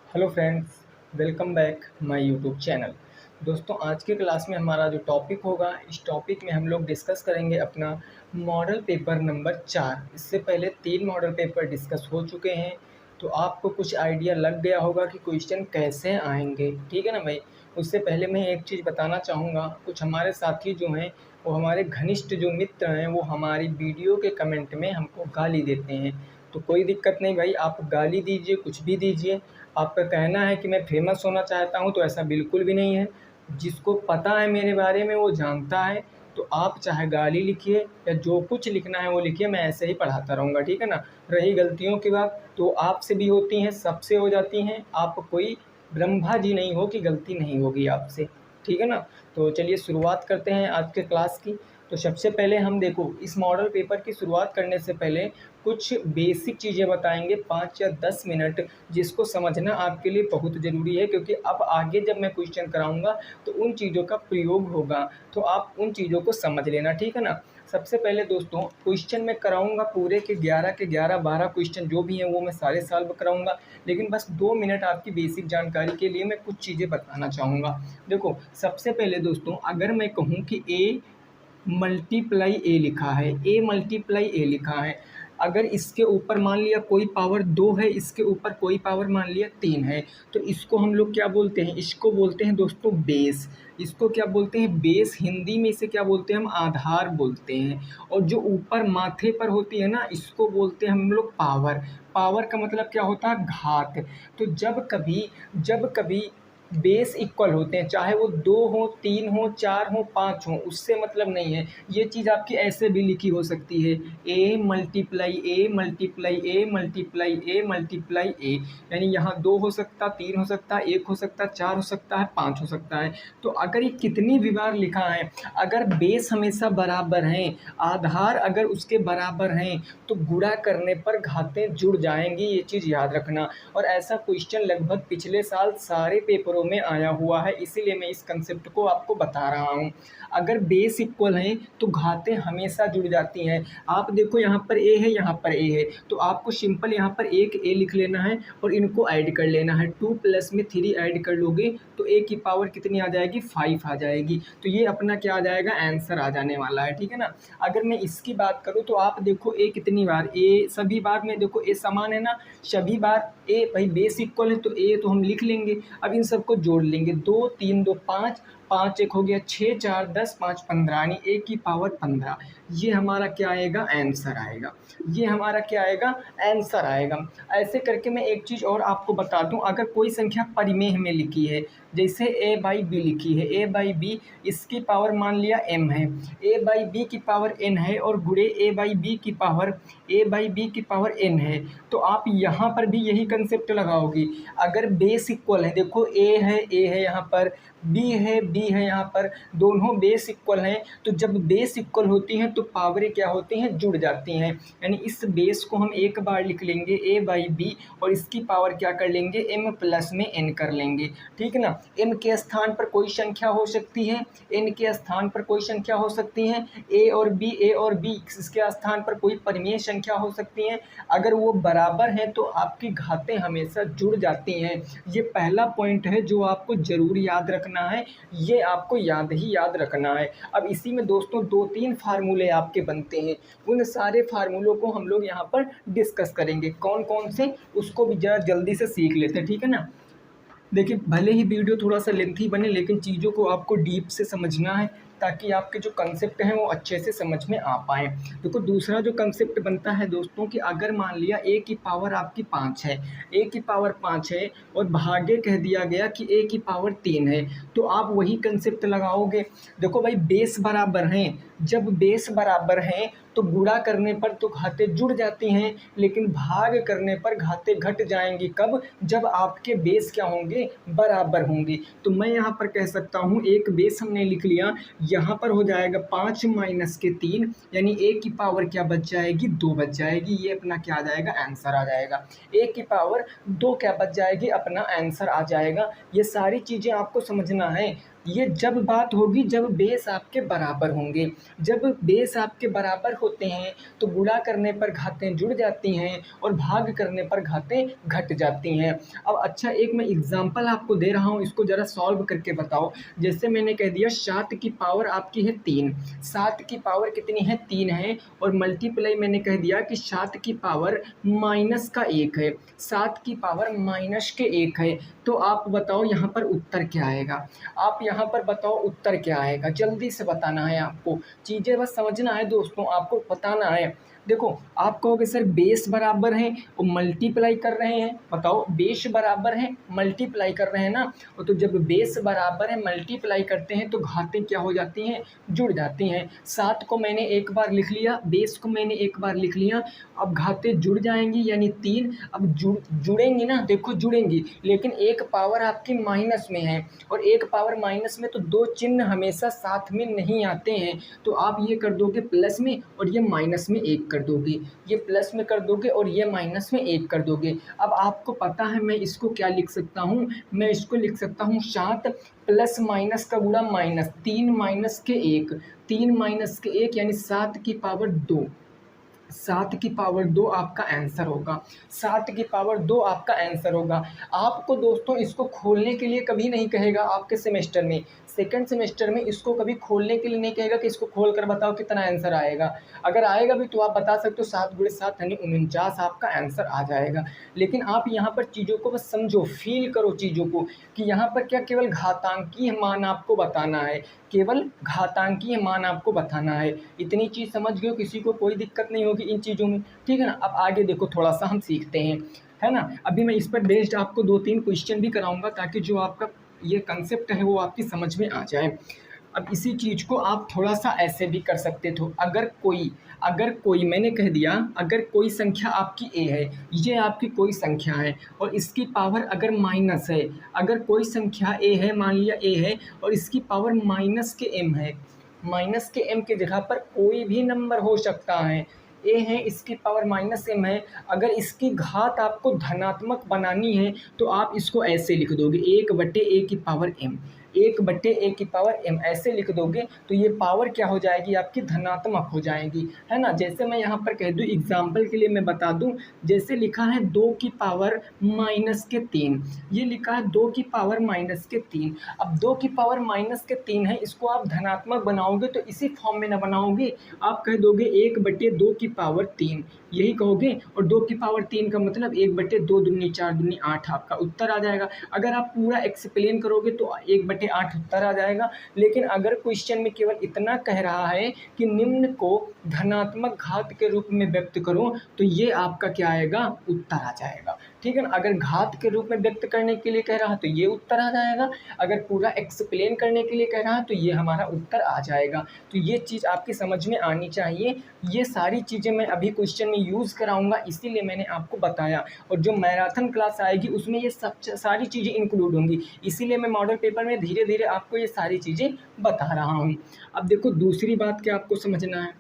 Hello friends, welcome back my YouTube channel. दोस्तों, आज के क्लास में हमारा जो टॉपिक होगा, इस टॉपिक में हम लोग डिस्कस करेंगे अपना मॉडल पेपर नंबर 4। इससे पहले 3 मॉडल पेपर डिस्कस हो चुके हैं, तो आपको कुछ आइडिया लग गया होगा कि क्वेश्चन कैसे आएंगे। ठीक है ना भाई। उससे पहले मैं एक चीज़ बताना चाहूँगा, कुछ हमारे साथी जो हैं, वो हमारे घनिष्ठ जो मित्र हैं, वो हमारी वीडियो के कमेंट में हमको गाली देते हैं। तो कोई दिक्कत नहीं भाई, आप गाली दीजिए, कुछ भी दीजिए। आपका कहना है कि मैं फ़ेमस होना चाहता हूँ, तो ऐसा बिल्कुल भी नहीं है। जिसको पता है मेरे बारे में वो जानता है। तो आप चाहे गाली लिखिए या जो कुछ लिखना है वो लिखिए, मैं ऐसे ही पढ़ाता रहूँगा। ठीक है ना। रही गलतियों की बात, तो आपसे भी होती हैं, सबसे हो जाती हैं। आप कोई ब्रह्मा जी नहीं हो कि गलती नहीं होगी आपसे। ठीक है ना। तो चलिए शुरुआत करते हैं आज के क्लास की। तो सबसे पहले हम देखो, इस मॉडल पेपर की शुरुआत करने से पहले कुछ बेसिक चीज़ें बताएंगे 5 या 10 मिनट, जिसको समझना आपके लिए बहुत ज़रूरी है, क्योंकि अब आगे जब मैं क्वेश्चन कराऊंगा तो उन चीज़ों का प्रयोग होगा, तो आप उन चीज़ों को समझ लेना। ठीक है ना। सबसे पहले दोस्तों, क्वेश्चन मैं कराऊंगा पूरे के 11 12 क्वेश्चन जो भी हैं वो मैं सारे सॉल्व कराऊंगा, लेकिन बस 2 मिनट आपकी बेसिक जानकारी के लिए मैं कुछ चीज़ें बताना चाहूँगा। देखो, सबसे पहले दोस्तों, अगर मैं कहूँ कि ए मल्टीप्लाई ए लिखा है, ए मल्टीप्लाई ए लिखा है, अगर इसके ऊपर मान लिया कोई पावर 2 है, इसके ऊपर कोई पावर मान लिया 3 है, तो इसको हम लोग क्या बोलते हैं? इसको बोलते हैं दोस्तों बेस। इसको क्या बोलते हैं? बेस। हिंदी में इसे क्या बोलते हैं? हम आधार बोलते हैं। और जो ऊपर माथे पर होती है ना, इसको बोलते हैं हम लोग पावर। पावर का मतलब क्या होता है? घात। तो जब कभी बेस इक्वल होते हैं, चाहे वो 2 हो, 3 हो, 4 हो, 5 हो, उससे मतलब नहीं है। ये चीज़ आपकी ऐसे भी लिखी हो सकती है, A multiply A multiply A multiply A multiply ए। यानी यहाँ 2 हो सकता, 3 हो सकता, 1 हो सकता, 4 हो सकता है, 5 हो सकता है। तो अगर ये कितनी भी बार लिखा है, अगर बेस हमेशा बराबर हैं, आधार अगर उसके बराबर हैं, तो गुणा करने पर घातें जुड़ जाएंगी। ये चीज़ याद रखना। और ऐसा क्वेश्चन लगभग पिछले साल सारे पेपरों में आया हुआ है, इसीलिए मैं इस कंसेप्ट को आपको बता रहा हूँ। अगर बेस इक्वल हैं तो घातें हमेशा जुड़ जाती हैं। आप देखो, यहाँ पर ए है, यहाँ पर ए है, तो आपको सिंपल यहाँ पर एक ए लिख लेना है और इनको ऐड कर लेना है। 2 प्लस में 3 ऐड कर लोगे तो ए की पावर कितनी आ जाएगी? 5 आ जाएगी। तो ये अपना क्या आ जाएगा? आंसर आ जाने वाला है। ठीक है ना। अगर मैं इसकी बात करूँ तो आप देखो, ए कितनी बार? ए सभी बार में देखो ए समान है ना, सभी बार ए भाई बेस इक्वल है, तो ए तो हम लिख लेंगे। अब इन सबको जोड़ लेंगे, 2 3 2 5, 5 एक हो गया 6, 4 10, 5 15, यानी ए की पावर 15। ये हमारा क्या आएगा? आंसर आएगा। ये हमारा क्या आएगा? आंसर आएगा। ऐसे करके मैं एक चीज़ और आपको बता दूं, अगर कोई संख्या परिमेय में लिखी है, जैसे ए बाई बी लिखी है, ए बाई बी, इसकी पावर मान लिया एम है, ए बाई बी की पावर एन है, और गुणे ए बाई बी की पावर एन है, तो आप यहाँ पर भी यही कंसेप्ट लगाओगी। अगर बेस इक्वल है, देखो ए है यहाँ पर, बी है यहाँ पर, दोनों बेस इक्वल हैं, तो जब बेस इक्वल होती हैं तो पावरें क्या होती हैं? जुड़ जाती हैं। यानी इस बेस को हम एक बार लिख लेंगे ए बाई बी, और इसकी पावर क्या कर लेंगे? एम प्लस में एन कर लेंगे। ठीक है ना। एम के स्थान पर कोई संख्या हो सकती है, एन के स्थान पर कोई संख्या हो सकती है, ए और बी, इसके स्थान पर कोई परिमेय संख्या हो सकती है। अगर वो बराबर हैं तो आपकी घातें हमेशा जुड़ जाती हैं। ये पहला पॉइंट है जो आपको ज़रूर याद रखना है, ये आपको याद रखना है। अब इसी में दोस्तों 2-3 फार्मूले आपके बनते हैं, उन सारे फार्मूलों को हम लोग यहाँ पर डिस्कस करेंगे। कौन कौन से, उसको भी ज़रा जल्दी से सीख लेते हैं। ठीक है ना। देखिए, भले ही वीडियो थोड़ा सा लेंथी बने, लेकिन चीज़ों को आपको डीप से समझना है, ताकि आपके जो कंसेप्ट हैं वो अच्छे से समझ में आ पाएँ। देखो, दूसरा जो कंसेप्ट बनता है दोस्तों, कि अगर मान लिया ए की पावर आपकी 5 है, ए की पावर 5 है, और भागे कह दिया गया कि ए की पावर 3 है, तो आप वही कंसेप्ट लगाओगे। देखो भाई, बेस बराबर हैं, जब बेस बराबर हैं तो गुणा करने पर तो घातें जुड़ जाती हैं, लेकिन भाग करने पर घातें घट जाएंगी। कब? जब आपके बेस क्या होंगे? बराबर होंगे। तो मैं यहाँ पर कह सकता हूँ, एक बेस हमने लिख लिया, यहाँ पर हो जाएगा 5 माइनस के 3, यानी ए की पावर क्या बच जाएगी? 2 बच जाएगी। ये अपना क्या आ जाएगा? आंसर आ जाएगा। ए की पावर 2 क्या बच जाएगी? अपना आंसर आ जाएगा। ये सारी चीज़ें आपको समझना है। ये जब बात होगी जब बेस आपके बराबर होंगे। जब बेस आपके बराबर होते हैं तो गुणा करने पर घातें जुड़ जाती हैं और भाग करने पर घातें घट जाती हैं। अब अच्छा, एक मैं एग्जांपल आपको दे रहा हूँ, इसको ज़रा सॉल्व करके बताओ। जैसे मैंने कह दिया 7 की पावर आपकी है 3, 7 की पावर कितनी है 3 है, और मल्टीप्लाई मैंने कह दिया कि 7 की पावर माइनस का 1 है, 7 की पावर माइनस के 1 है। तो आप बताओ यहाँ पर उत्तर क्या आएगा? आप यहाँ पर बताओ उत्तर क्या आएगा? जल्दी से बताना है आपको, चीज़ें बस समझना है दोस्तों, आपको बताना है। देखो, आप कहोगे सर बेस बराबर है और मल्टीप्लाई कर रहे हैं, बताओ बेस बराबर है मल्टीप्लाई कर रहे हैं ना, और तो जब बेस बराबर है मल्टीप्लाई करते हैं तो घातें क्या हो जाती हैं? जुड़ जाती हैं। 7 को मैंने एक बार लिख लिया, बेस को मैंने एक बार लिख लिया, अब घातें जुड़ जाएंगी यानी 3। अब जुड़ेंगी ना, देखो जुड़ेंगी, लेकिन एक पावर आपकी माइनस में है और एक पावर माइनस में तो दो चिन्ह हमेशा साथ में नहीं आते हैं। तो आप ये कर दोगे प्लस में और ये माइनस में 1 कर दोगे, ये प्लस में कर दोगे और ये माइनस में 1 कर दोगे। अब आपको पता है मैं इसको क्या लिख सकता हूँ? मैं इसको लिख सकता हूँ 7 प्लस माइनस का गुणा माइनस, 3 माइनस के 1, 3 माइनस के 1 यानी 7 की पावर 2, 7 की पावर 2 आपका आंसर होगा, 7 की पावर 2 आपका आंसर होगा। आपको दोस्तों इसको खोलने के लिए कभी नहीं कहेगा आपके सेमेस्टर में, सेकंड सेमेस्टर में इसको कभी खोलने के लिए नहीं कहेगा कि इसको खोल कर बताओ कितना आंसर आएगा। अगर आएगा भी तो आप बता सकते हो 7 गुणे 7 यानी 49 आपका आंसर आ जाएगा। लेकिन आप यहाँ पर चीज़ों को बस समझो, फील करो चीज़ों को कि यहाँ पर क्या केवल घातांकीय मान आपको बताना है, केवल घातांकीय मान आपको बताना है। इतनी चीज़ समझ गए हो, किसी को कोई दिक्कत नहीं होगी इन चीज़ों में, ठीक है ना। अब आगे देखो, थोड़ा सा हम सीखते हैं, है ना। अभी मैं इस पर बेस्ड आपको 2-3 क्वेश्चन भी कराऊंगा ताकि जो आपका ये कंसेप्ट है वो आपकी समझ में आ जाए। अब इसी चीज़ को आप थोड़ा सा ऐसे भी कर सकते थे, अगर कोई मैंने कह दिया, अगर कोई संख्या आपकी ए है, ये आपकी कोई संख्या है और इसकी पावर अगर माइनस है, अगर कोई संख्या ए है, मान लिया ए है और इसकी पावर माइनस के एम है, माइनस के एम की जगह पर कोई भी नंबर हो सकता है, ए है इसकी पावर माइनस एम है, अगर इसकी घात आपको धनात्मक बनानी है तो आप इसको ऐसे लिख दोगे 1/a की पावर m, 1/a की पावर m ऐसे लिख दोगे तो ये पावर क्या हो जाएगी आपकी? धनात्मक हो जाएगी, है ना। जैसे मैं यहाँ पर कह दूँ, एग्जाम्पल के लिए मैं बता दूँ, जैसे लिखा है 2 की पावर माइनस के 3, ये लिखा है 2 की पावर माइनस के 3। अब 2 की पावर माइनस के 3 है, इसको आप धनात्मक बनाओगे तो इसी फॉर्म में ना बनाओगे, आप कह दोगे 1/2 की पावर 3, यही कहोगे। और 2 की पावर 3 का मतलब 1/2 दूनी 4 दूनी 8 आपका उत्तर आ जाएगा। अगर आप पूरा एक्सप्लेन करोगे तो 1/8 उत्तर आ जाएगा। लेकिन अगर क्वेश्चन में केवल इतना कह रहा है कि निम्न को धनात्मक घात के रूप में व्यक्त करो तो ये आपका क्या आएगा? उत्तर आ जाएगा, ठीक है ना। अगर घात के रूप में व्यक्त करने के लिए कह रहा है तो ये उत्तर आ जाएगा, अगर पूरा एक्सप्लेन करने के लिए कह रहा है तो ये हमारा उत्तर आ जाएगा। तो ये चीज़ आपकी समझ में आनी चाहिए। ये सारी चीज़ें मैं अभी क्वेश्चन में यूज़ कराऊंगा, इसीलिए मैंने आपको बताया। और जो मैराथन क्लास आएगी उसमें ये सब सारी चीज़ें इंक्लूड होंगी, इसीलिए मैं मॉडल पेपर में धीरे धीरे आपको ये सारी चीज़ें बता रहा हूँ। अब देखो, दूसरी बात क्या आपको समझना है,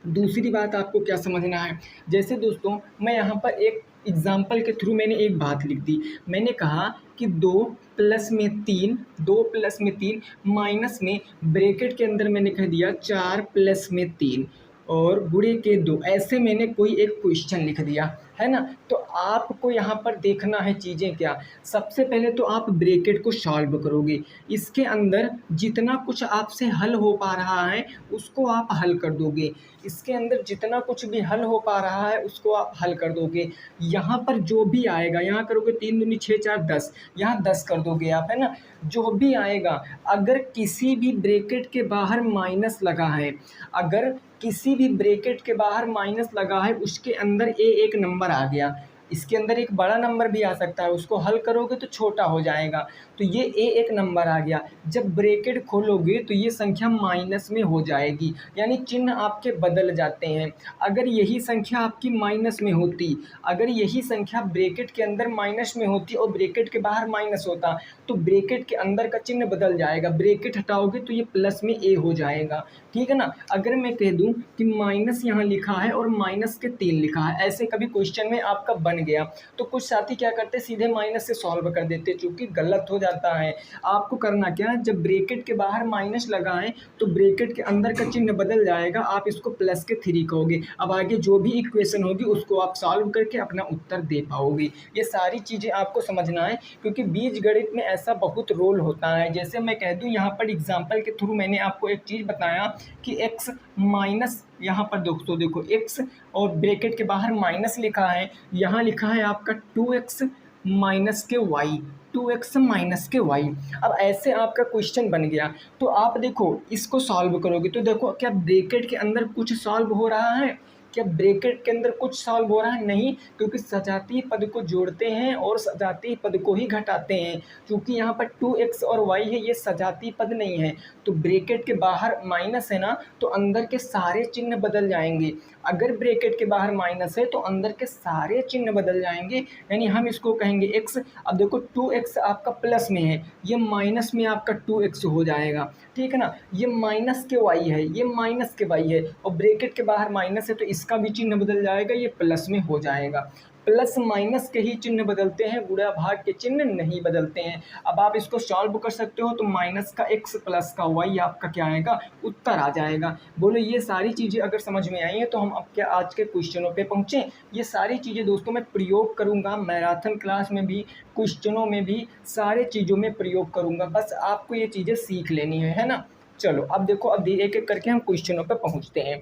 दूसरी बात आपको क्या समझना है, जैसे दोस्तों मैं यहाँ पर एक एग्जाम्पल के थ्रू मैंने एक बात लिख दी। मैंने कहा कि 2 प्लस में 3, 2 प्लस में 3 माइनस में ब्रैकेट के अंदर मैंने कह दिया 4 प्लस में 3 और गुणे के 2, ऐसे मैंने कोई एक क्वेश्चन लिख दिया, है ना। तो आपको यहाँ पर देखना है चीज़ें क्या। सबसे पहले तो आप ब्रैकेट को सॉल्व करोगे, इसके अंदर जितना कुछ आपसे हल हो पा रहा है उसको आप हल कर दोगे, इसके अंदर जितना कुछ भी हल हो पा रहा है उसको आप हल कर दोगे। यहाँ पर जो भी आएगा, यहाँ करोगे 3 दूनी 6 4 10, यहाँ 10 कर दोगे आप, है ना। जो भी आएगा, अगर किसी भी ब्रैकेट के बाहर माइनस लगा है, अगर किसी भी ब्रैकेट के बाहर माइनस लगा है, उसके अंदर एक नंबर आ गया, इसके अंदर एक बड़ा नंबर भी आ सकता है, उसको हल करोगे तो छोटा हो जाएगा, तो ये एक नंबर आ गया। जब ब्रैकेट खोलोगे तो ये संख्या माइनस में हो जाएगी, यानी चिन्ह आपके बदल जाते हैं। अगर यही संख्या आपकी माइनस में होती, अगर यही संख्या ब्रैकेट के अंदर माइनस में होती और ब्रैकेट के बाहर माइनस होता तो ब्रैकेट के अंदर का चिन्ह बदल जाएगा, ब्रैकेट हटाओगे तो ये प्लस में ए हो जाएगा, ठीक है ना। अगर मैं कह दूं कि माइनस यहाँ लिखा है और माइनस के 3 लिखा है, ऐसे कभी क्वेश्चन में आपका बन बन गया। तो कुछ साथी क्या करते हैं, सीधे माइनस से सॉल्व कर देते, जो कि गलत हो जाता है। आपको करना क्या है, जब ब्रैकेट के बाहर माइनस लगाएं तो ब्रैकेट के अंदर का चिन्ह बदल जाएगा, आप इसको प्लस के 3 कहोगे। अब आगे जो भी इक्वेशन होगी उसको आप सॉल्व करके अपना उत्तर दे पाओगे। ये सारी चीज़ें आपको समझना है, क्योंकि बीजगणित में ऐसा बहुत रोल होता है। जैसे मैं कह दूं, यहाँ पर एग्जाम्पल के थ्रू मैंने आपको एक चीज़ बताया कि x माइनस, यहाँ पर दोस्तों देखो x और ब्रैकेट के बाहर माइनस लिखा है, यहाँ लिखा है आपका 2x माइनस के y, 2x माइनस के y। अब ऐसे आपका क्वेश्चन बन गया, तो आप देखो इसको सॉल्व करोगे तो देखो क्या ब्रैकेट के अंदर कुछ सॉल्व हो रहा है, क्या ब्रैकेट के अंदर कुछ सॉल्व हो रहा है, नहीं, क्योंकि सजातीय पद को जोड़ते हैं और सजातीय पद को ही घटाते हैं। क्योंकि यहाँ पर 2x और y है, ये सजातीय पद नहीं है, तो ब्रैकेट के बाहर माइनस है ना, तो अंदर के सारे चिन्ह बदल जाएंगे। अगर ब्रैकेट के बाहर माइनस है तो अंदर के सारे चिन्ह बदल जाएंगे, यानी हम इसको कहेंगे x। अब देखो 2x आपका प्लस में है, ये माइनस में आपका 2x हो जाएगा, ठीक है ना। ये माइनस के y है, ये माइनस के y है, और ब्रैकेट के बाहर माइनस है तो इसका भी चिन्ह बदल जाएगा, ये प्लस में हो जाएगा। प्लस माइनस के ही चिन्ह बदलते हैं, गुणा भाग के चिन्ह नहीं बदलते हैं। अब आप इसको सॉल्व कर सकते हो, तो माइनस का x प्लस का y आपका क्या आएगा, उत्तर आ जाएगा। बोलो ये सारी चीज़ें अगर समझ में आई हैं तो हम अब क्या आज के क्वेश्चनों पे पहुँचें। ये सारी चीज़ें दोस्तों मैं प्रयोग करूँगा मैराथन क्लास में भी, क्वेश्चनों में भी, सारे चीज़ों में प्रयोग करूँगा, बस आपको ये चीज़ें सीख लेनी है ना। चलो अब देखो, अब एक एक करके हम क्वेश्चनों पर पहुँचते हैं,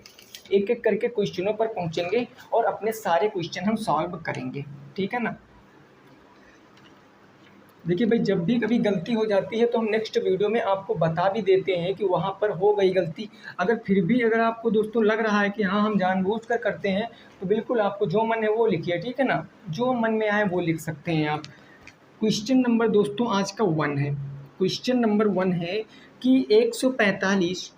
एक एक करके क्वेश्चनों पर पहुंचेंगे और अपने सारे क्वेश्चन हम सॉल्व करेंगे, ठीक है ना। देखिए भाई, जब भी कभी गलती हो जाती है तो हम नेक्स्ट वीडियो में आपको बता भी देते हैं कि वहाँ पर हो गई गलती। अगर फिर भी अगर आपको दोस्तों लग रहा है कि हाँ हम जानबूझकर करते हैं, तो बिल्कुल आपको जो मन है वो लिखिए, ठीक है ना, जो मन में आए वो लिख सकते हैं आप। क्वेश्चन नंबर दोस्तों आज का 1 है। क्वेश्चन नंबर 1 है कि 145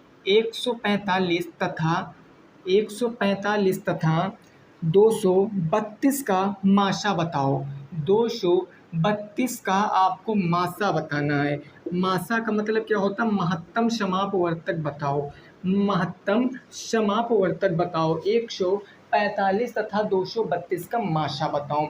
तथा 232 का माशा बताओ। 232 का आपको माशा बताना है। माशा का मतलब क्या होता है, महत्तम समापवर्तक बताओ। महत्तम समापवर्तक बताओ, 145 तथा 232 का माशा बताओ।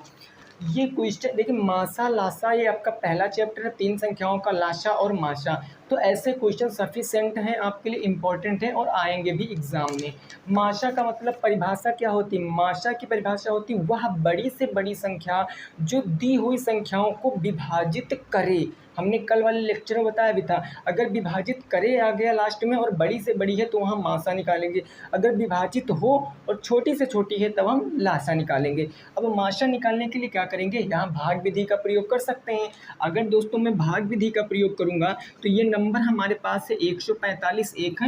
ये क्वेश्चन देखिए, मासा लासा ये आपका पहला चैप्टर है, 3 संख्याओं का लाशा और माशा। तो ऐसे क्वेश्चन सफिशिएंट हैं आपके लिए, इम्पोर्टेंट हैं और आएंगे भी एग्जाम में। माशा का मतलब परिभाषा क्या होती है, माशा की परिभाषा होती है वह बड़ी से बड़ी संख्या जो दी हुई संख्याओं को विभाजित करे। हमने कल वाले लेक्चर में बताया भी था, अगर विभाजित करे आ गया लास्ट में और बड़ी से बड़ी है तो वहाँ माशा निकालेंगे, अगर विभाजित हो और छोटी से छोटी है तब हम लाशा निकालेंगे। अब माशा निकालने के लिए क्या करेंगे, यहाँ भाग विधि का प्रयोग कर सकते हैं। अगर दोस्तों मैं भाग विधि का प्रयोग करूँगा तो ये नंबर हमारे पास है 145, एक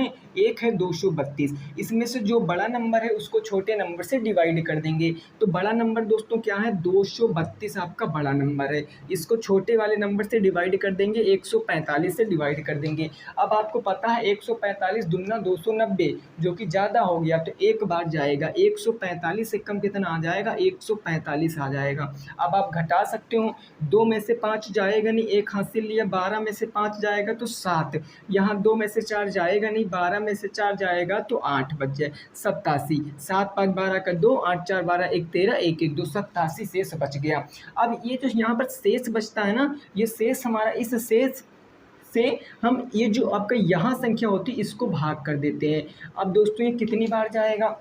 है 232। इसमें से जो बड़ा नंबर है उसको छोटे नंबर से डिवाइड कर देंगे। तो बड़ा नंबर दोस्तों क्या है, 232 आपका बड़ा नंबर है, इसको छोटे वाले नंबर से डिवाइड कर देंगे, 145 से डिवाइड कर देंगे। अब आपको पता है 145 दूना 290, जो कि ज़्यादा हो गया तो एक बार जाएगा, 145 से कम कितना आ जाएगा, 145 आ जाएगा। अब आप घटा सकते हो, 2 में से 5 जाएगा नहीं, एक हाथ से लिया, 12 में से 5 जाएगा तो 7, यहाँ 2 में से 4 जाएगा नहीं, 12 में से 4 जाएगा तो 8 बच जाए, 87, 7 5 12 का 2, 8 4 12 1 13, 1 1 2, 87 शेष बच गया। अब ये जो यहाँ पर शेष बचता है ना, ये शेष हमारा, इस शेष से हम ये जो आपका यहाँ संख्या होती है इसको भाग कर देते हैं। अब दोस्तों ये कितनी बार जाएगा,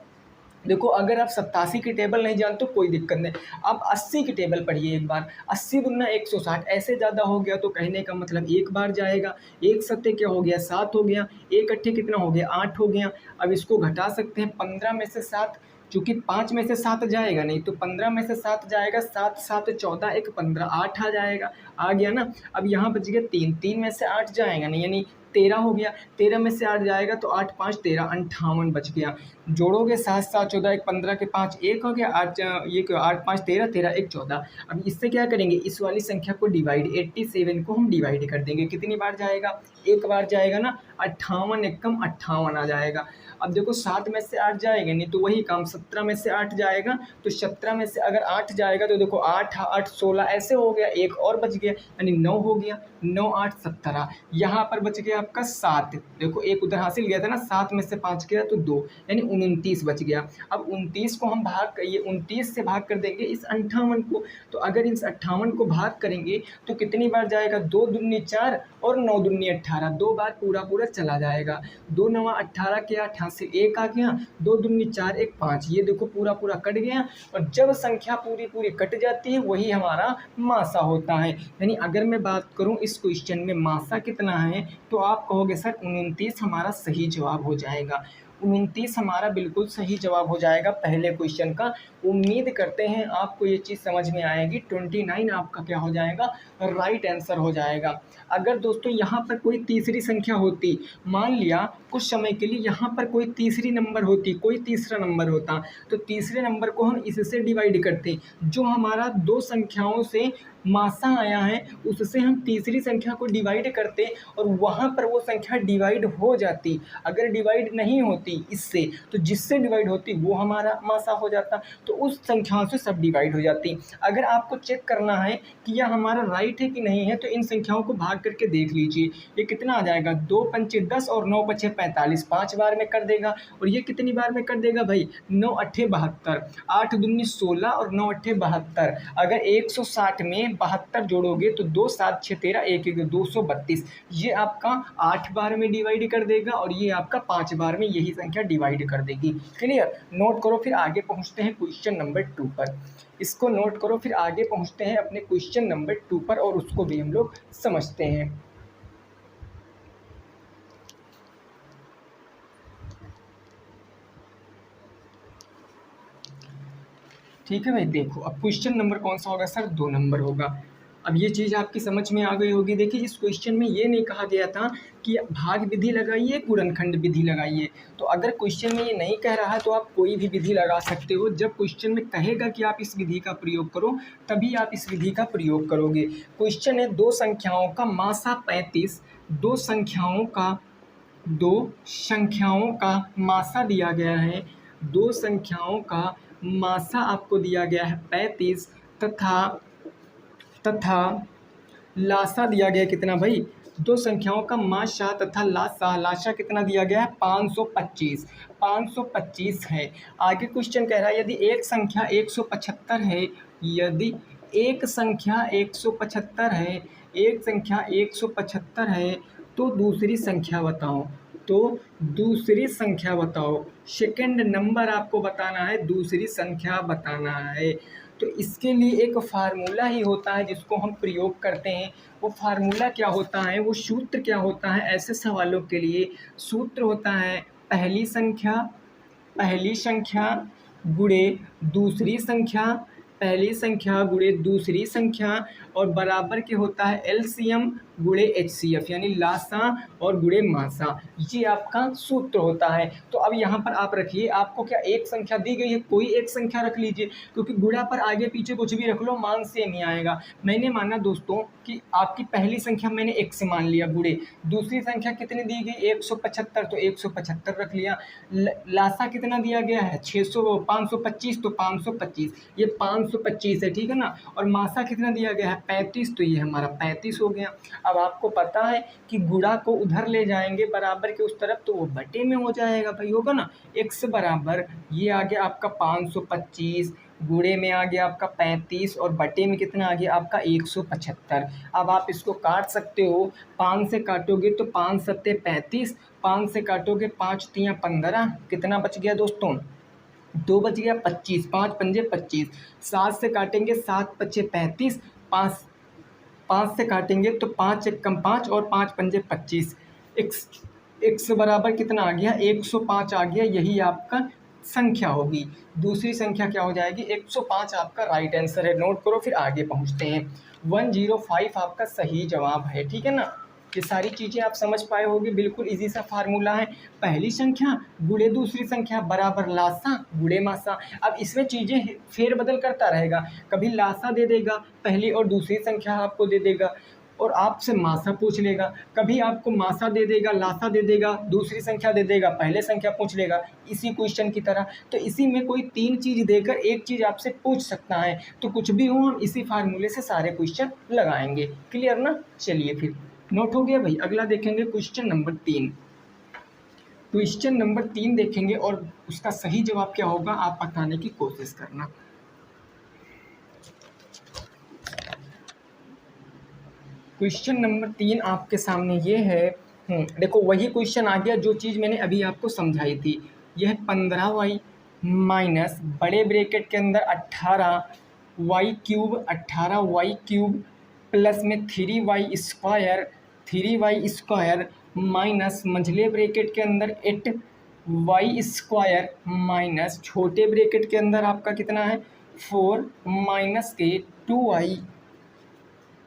देखो अगर आप 87 की टेबल नहीं जानते तो कोई दिक्कत नहीं, आप 80 की टेबल पढ़िए एक बार। 80 दूना 160, ऐसे ज़्यादा हो गया तो कहने का मतलब एक बार जाएगा। 1 सत्ते क्या हो गया, 7 हो गया, 1 अट्ठे कितना हो गया, 8 हो गया। अब इसको घटा सकते हैं, 15 में से 7, चूँकि 5 में से 7 जाएगा नहीं तो 15 में से 7 जाएगा, 7 7 14, 1 15, 8 आ जाएगा, आ गया ना। अब यहाँ बच गया 3, 3 में से 8 जाएगा नहीं, यानी 13 हो गया, 13 में से 8 जाएगा तो 8 5 13, 58 बच गया। जोड़ोगे 7 7 14, 1 15 के 5 1 हो गया, 8 ये क्यों, 8 5 13, 13 1 14। अब इससे क्या करेंगे, इस वाली संख्या को डिवाइड, 87 को हम डिवाइड कर देंगे, कितनी बार जाएगा, एक बार जाएगा ना, 58 एकम 58 आ जाएगा। अब देखो 7 में से 8 जाएगा नहीं तो वही काम, 17 में से 8 जाएगा तो 17 में से अगर 8 जाएगा तो देखो 8 8 16 ऐसे हो गया, एक और बच गया, यानी 9 हो गया, 9 8 17। यहाँ पर बच गया आपका 7। देखो एक उधर हासिल गया था ना, 7 में से 5 गया तो 2, यानी 29 बच गया। अब 29 को हम ये 29 से भाग कर देंगे इस 58 को। तो अगर इस 58 को भाग करेंगे तो कितनी बार जाएगा, 2 दूनी 4 और 9 दूनी 18, 2 बार पूरा पूरा चला जाएगा। 2 9 18 के 88 1 आ गया, 2 दूनी 4 1 5, ये देखो पूरा पूरा कट गया। और जब संख्या पूरी पूरी कट जाती है वही हमारा मासा होता है। यानी अगर मैं बात करूं इस क्वेश्चन में मासा कितना है, तो आप कहोगे सर 29 हमारा सही जवाब हो जाएगा। 29 हमारा बिल्कुल सही जवाब हो जाएगा पहले क्वेश्चन का। उम्मीद करते हैं आपको ये चीज़ समझ में आएगी। 29 आपका क्या हो जाएगा, राइट आंसर हो जाएगा। अगर दोस्तों यहाँ पर कोई तीसरी संख्या होती, मान लिया कुछ समय के लिए यहाँ पर कोई तीसरी नंबर होती, कोई तीसरा नंबर होता, तो तीसरे नंबर को हम इससे डिवाइड करते। जो हमारा दो संख्याओं से मासा आया है उससे हम तीसरी संख्या को डिवाइड करते और वहाँ पर वो संख्या डिवाइड हो जाती। अगर डिवाइड नहीं होती इससे, तो जिससे डिवाइड होती वो हमारा मासा हो जाता, तो उस संख्याओं से सब डिवाइड हो जाती। अगर आपको चेक करना है कि यह हमारा राइट है कि नहीं है, तो इन संख्याओं को भाग करके देख लीजिए। ये कितना आ जाएगा, 2 पंचे 10 और 9 पचे 45, 5 बार में कर देगा। और ये कितनी बार में कर देगा भाई, 9 अट्ठे 72, 8 दूनी 16 और 9 अट्ठे 72। अगर 160 में 72 जोड़ोगे तो 2 7 6 13 1 1 232। ये आपका 8 बार में डिवाइड कर देगा और ये आपका 5 बार में यही संख्या डिवाइड कर देगी। क्लियर, नोट करो। फिर आगे पहुंचते हैं क्वेश्चन नंबर 2 पर। इसको नोट करो, फिर आगे पहुंचते हैं अपने क्वेश्चन नंबर 2 पर और उसको भी हम लोग समझते हैं। ठीक है भाई, देखो अब क्वेश्चन नंबर कौन सा होगा सर, 2 नंबर होगा। अब ये चीज़ आपकी समझ में आ गई होगी। देखिए इस क्वेश्चन में ये नहीं कहा गया था कि भाग विधि लगाइए, गुणनखंड विधि लगाइए। तो अगर क्वेश्चन में ये नहीं कह रहा है तो आप कोई भी विधि लगा सकते हो। जब क्वेश्चन में कहेगा कि आप इस विधि का प्रयोग करो तभी आप इस विधि का प्रयोग करोगे। क्वेश्चन है दो संख्याओं का मासा 35, दो संख्याओं का मासा दिया गया है, दो संख्याओं का मासा आपको दिया गया है 35 तथा लासा दिया गया कितना भाई, दो संख्याओं का मासा तथा लासा कितना दिया गया है 525। 525 है। आगे क्वेश्चन कह रहा है यदि एक संख्या 175 है, यदि एक संख्या 175 है, एक संख्या 175 है तो दूसरी संख्या बताओ। तो दूसरी संख्या बताओ, सेकंड नंबर आपको बताना है, दूसरी संख्या बताना है। तो इसके लिए एक फार्मूला ही होता है जिसको हम प्रयोग करते हैं। वो फार्मूला क्या होता है, वो सूत्र क्या होता है, ऐसे सवालों के लिए सूत्र होता है पहली संख्या गुणे दूसरी संख्या, पहली संख्या गुणे दूसरी संख्या और बराबर के होता है एलसीएम गुणे एचसीएफ, यानी लासा और गुणे मासा। ये आपका सूत्र होता है। तो अब यहाँ पर आप रखिए, आपको क्या एक संख्या दी गई है, कोई एक संख्या रख लीजिए, क्योंकि गुणा पर आगे पीछे कुछ भी रख लो मान से नहीं आएगा। मैंने माना दोस्तों कि आपकी पहली संख्या मैंने 1 से मान लिया गुणे, दूसरी संख्या कितनी दी गई 175, तो 175 रख लिया। लासा कितना दिया गया है 525, तो 525, ये 525 है, ठीक है ना। और मासा कितना दिया गया है 35, तो ये हमारा 35 हो गया। अब आपको पता है कि गुणा को उधर ले जाएंगे बराबर के उस तरफ तो वो बटे में हो जाएगा भाई, होगा ना। x बराबर ये आ गया आपका 525, गुणे में आ गया आपका 35 और बटे में कितना आ गया आपका 175। अब आप इसको काट सकते हो, 5 से काटोगे तो 5 सत्ते 35, 5 से काटोगे 5 तियाँ 15, कितना बच गया दोस्तों 2 बच गया 25, 5 पंजे 25, 7 से काटेंगे 7 पच्चे 35, 5 से काटेंगे तो 5 एक कम 5 और 5 पंजे 25, x बराबर कितना आ गया 105 आ गया। यही आपका संख्या होगी, दूसरी संख्या क्या हो जाएगी 105 आपका राइट आंसर है। नोट करो, फिर आगे पहुंचते हैं। 105 आपका सही जवाब है, ठीक है ना। ये सारी चीज़ें आप समझ पाए होंगे, बिल्कुल इजी सा फार्मूला है, पहली संख्या गुणे दूसरी संख्या बराबर लासा गुणे मासा। अब इसमें चीज़ें फेरबदल करता रहेगा, कभी लासा दे देगा पहली और दूसरी संख्या आपको दे देगा और आपसे मासा पूछ लेगा, कभी आपको मासा दे देगा, लासा दे देगा, दूसरी संख्या दे देगा, पहले संख्या पूछ लेगा, इसी क्वेश्चन की तरह। तो इसी में कोई 3 चीज़ देकर एक चीज़ आपसे पूछ सकता है, तो कुछ भी हो हम इसी फार्मूले से सारे क्वेश्चन लगाएंगे। क्लियर ना। चलिए फिर नोट हो गया भाई। अगला देखेंगे क्वेश्चन नंबर 3। क्वेश्चन नंबर 3 देखेंगे और उसका सही जवाब क्या होगा आप बताने की कोशिश करना। क्वेश्चन नंबर 3 आपके सामने ये है। देखो वही क्वेश्चन आ गया जो चीज़ मैंने अभी आपको समझाई थी। यह है 15y माइनस बड़े ब्रैकेट के अंदर 18y³ 18y³ प्लस में 3y² माइनस मंझले ब्रैकेट के अंदर 8y² माइनस छोटे ब्रैकेट के अंदर आपका कितना है 4 माइनस के 2y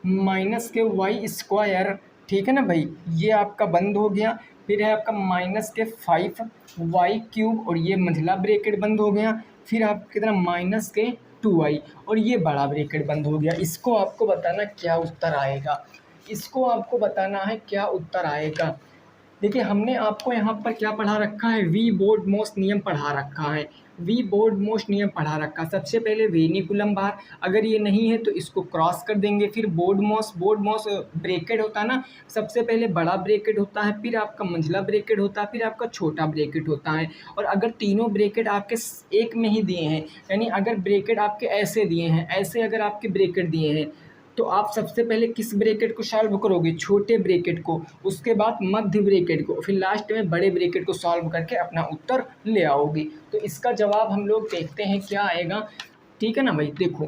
माइनस के y²। ठीक है ना भाई, ये आपका बंद हो गया। फिर है आपका माइनस के 5y³ और ये मंझला ब्रैकेट बंद हो गया। फिर आपका कितना माइनस के 2y और ये बड़ा ब्रैकेट बंद हो गया। इसको आपको बताना क्या उत्तर आएगा, इसको आपको बताना है क्या उत्तर आएगा। देखिए हमने आपको यहाँ पर क्या पढ़ा रखा है, वी बोर्ड मोस्ट नियम पढ़ा रखा है। वी बोर्ड मोस्ट नियम पढ़ा रखा। सबसे पहले वेनिकुलम बार, अगर ये नहीं है तो इसको क्रॉस कर देंगे। फिर बोर्ड मोस्ट ब्रैकेट होता है ना, सबसे पहले बड़ा ब्रैकेट होता है, फिर आपका मंझला ब्रैकेट होता है, फिर आपका छोटा ब्रैकेट होता है। और अगर तीनों ब्रैकेट आपके एक में ही दिए हैं, यानी अगर ब्रैकेट आपके ऐसे दिए हैं, ऐसे अगर आपके ब्रैकेट दिए हैं, तो आप सबसे पहले किस ब्रैकेट को सॉल्व करोगे, छोटे ब्रैकेट को, उसके बाद मध्य ब्रैकेट को, फिर लास्ट में बड़े ब्रैकेट को सॉल्व करके अपना उत्तर ले आओगे। तो इसका जवाब हम लोग देखते हैं क्या आएगा। ठीक है ना भाई, देखो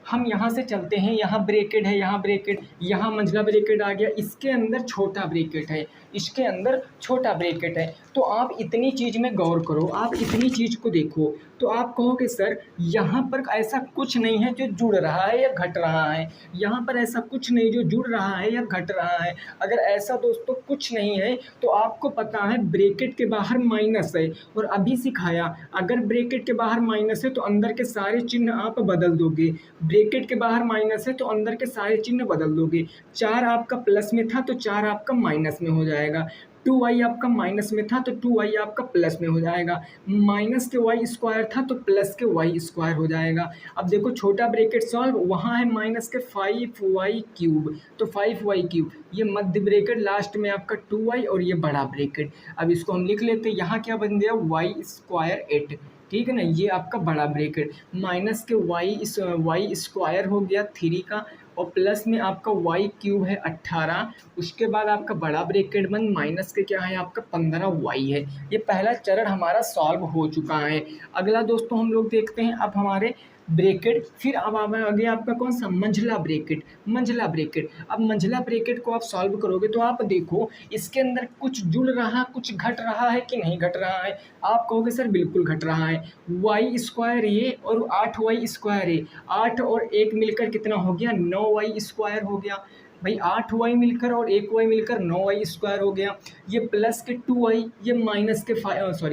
हम यहाँ से चलते हैं, यहाँ ब्रैकेट है, यहाँ ब्रैकेट, यहाँ मंझला ब्रैकेट आ गया, इसके अंदर छोटा ब्रैकेट है, इसके अंदर छोटा ब्रैकेट है। तो आप इतनी चीज़ में गौर करो, आप इतनी चीज़ को देखो, तो आप कहोगे सर यहाँ पर ऐसा कुछ नहीं है जो जुड़ रहा है या घट रहा है, यहाँ पर ऐसा कुछ नहीं जो जुड़ रहा है या घट रहा है। अगर ऐसा दोस्तों कुछ नहीं है तो आपको पता है ब्रैकेट के बाहर माइनस है, और अभी सिखाया अगर ब्रैकेट के बाहर माइनस है तो अंदर के सारे चिन्ह आप बदल दोगे। ब्रैकेट के बाहर माइनस है तो अंदर के सारे चिन्ह बदल दोगे। 4 आपका प्लस में था तो 4 आपका माइनस में हो जाएगा। 2y आपका माइनस में था तो 2y आपका प्लस में हो जाएगा। माइनस के y² था तो प्लस के y² हो जाएगा। अब देखो छोटा ब्रैकेट सॉल्व, वहाँ है माइनस के 5y³ तो 5y³ ये मध्य ब्रैकेट, लास्ट में आपका 2y और ये बड़ा ब्रैकेट। अब इसको हम लिख लेते हैं, यहाँ क्या बन गया y² 8। ठीक है ना, ये आपका बड़ा ब्रैकेट, माइनस के y² हो गया 3 का, और प्लस में आपका y³ है 18, उसके बाद आपका बड़ा ब्रैकेट बंद, माइनस के क्या है आपका 15y है। ये पहला चरण हमारा सॉल्व हो चुका है। अगला दोस्तों हम लोग देखते हैं अब हमारे ब्रैकेट, फिर अब आगे आपका कौन सा मंझला ब्रैकेट। मंझला ब्रैकेट, अब मंझला ब्रैकेट को आप सॉल्व करोगे तो आप देखो इसके अंदर कुछ जुड़ रहा, कुछ घट रहा है कि नहीं घट रहा है। आप कहोगे सर बिल्कुल घट रहा है। y² ये और 8y² ये, 8 और 1 मिलकर कितना हो गया 9y² हो गया भाई। 8y मिलकर और 1y मिलकर 9y² हो गया। ये प्लस के 2y, ये माइनस के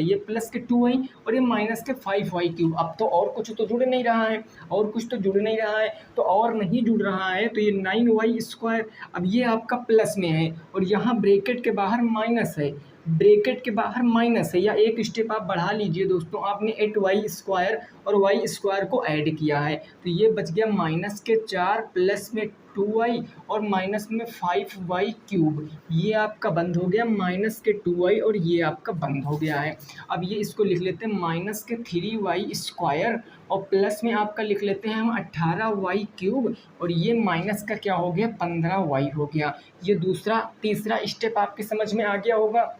ये प्लस के 2y और ये माइनस के 5y³। अब तो और कुछ तो जुड़ नहीं रहा है, और कुछ तो जुड़ नहीं रहा है, तो और नहीं जुड़ रहा है तो ये 9y²। अब ये आपका प्लस में है और यहाँ ब्रैकेट के बाहर माइनस है, ब्रैकेट के बाहर माइनस है, या एक स्टेप आप बढ़ा लीजिए दोस्तों, आपने 8y² और y² को ऐड किया है तो ये बच गया माइनस के 4 प्लस में 2y और माइनस में 5y³। ये आपका बंद हो गया, माइनस के 2y और ये आपका बंद हो गया है। अब ये इसको लिख लेते हैं माइनस के 3y² और प्लस में आपका लिख लेते हैं हम 18y³ और ये माइनस का क्या हो गया 15y हो गया। ये तीसरा स्टेप आपके समझ में आ गया होगा।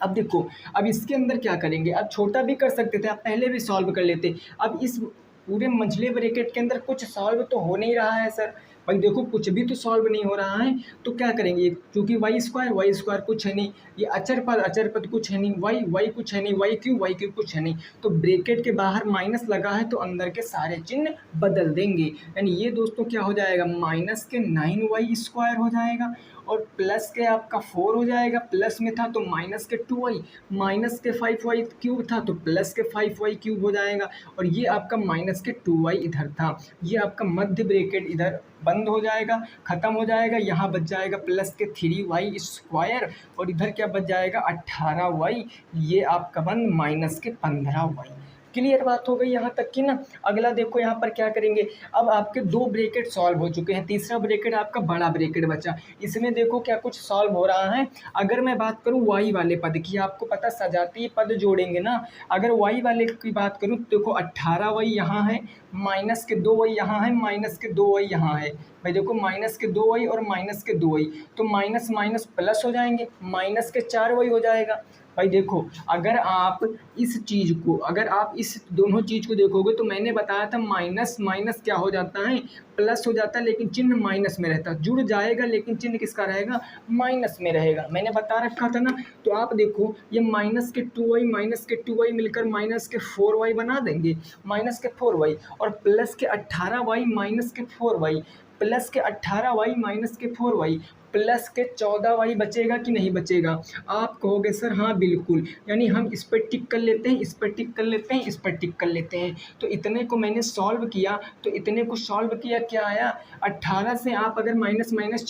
अब देखो, अब इसके अंदर क्या करेंगे, अब छोटा भी कर सकते थे, आप पहले भी सॉल्व कर लेते। अब इस पूरे मंझले ब्रैकेट के अंदर कुछ सॉल्व तो हो नहीं रहा है सर, भाई देखो कुछ भी तो सॉल्व नहीं हो रहा है, तो क्या करेंगे, क्योंकि y² कुछ है नहीं, ये अचर पद कुछ है नहीं, y कुछ है नहीं, y³ कुछ है नहीं, तो ब्रैकेट के बाहर माइनस लगा है तो अंदर के सारे चिन्ह बदल देंगे। यानी ये दोस्तों क्या हो जाएगा, माइनस के 9y² हो जाएगा और प्लस के आपका 4 हो जाएगा, प्लस में था तो माइनस के 2y, माइनस के 5y³ था तो प्लस के 5y³ हो जाएगा, और ये आपका माइनस के 2y इधर था, ये आपका मध्य ब्रैकेट इधर बंद हो जाएगा, ख़त्म हो जाएगा। यहाँ बच जाएगा प्लस के 3y² और इधर क्या बच जाएगा 18y, ये आपका बंद माइनस के 15y। क्लियर बात हो गई यहाँ तक की ना। अगला देखो यहाँ पर क्या करेंगे, अब आपके दो ब्रैकेट सॉल्व हो चुके हैं, तीसरा ब्रैकेट आपका बड़ा ब्रैकेट बचा। इसमें देखो क्या कुछ सॉल्व हो रहा है। अगर मैं बात करूँ वाई वाले पद की, आपको पता सजातीय पद जोड़ेंगे ना। अगर वाई वाले की बात करूँ तो देखो 18 वाई यहाँ है, माइनस के 2 वाई यहाँ है, माइनस के 2 वाई यहाँ है। भाई देखो माइनस के 2 वाई और माइनस के 2 वाई, तो माइनस माइनस प्लस हो जाएंगे, माइनस के 4 वाई हो जाएगा। भाई देखो अगर आप इस चीज़ को, अगर आप इस दोनों चीज़ को देखोगे तो मैंने बताया था माइनस माइनस क्या हो जाता है, प्लस हो जाता है, लेकिन चिन्ह माइनस में रहता है, जुड़ जाएगा लेकिन चिन्ह किसका रहेगा, माइनस में रहेगा, मैंने बता रखा था ना। तो आप देखो ये माइनस के 2y माइनस के 2y मिलकर माइनस के 4y बना देंगे, माइनस के 4y, और प्लस के 18y माइनस के 4y, प्लस के 18y माइनस के 4y, प्लस के 14y बचेगा कि नहीं बचेगा। आप कहोगे सर हाँ बिल्कुल, यानी हम इस पर टिक कर लेते हैं, इस पर टिक कर लेते हैं, इस पर टिक कर लेते हैं। तो इतने को मैंने सॉल्व किया, तो इतने को सॉल्व किया, क्या आया, 18 से आप अगर माइनस माइनस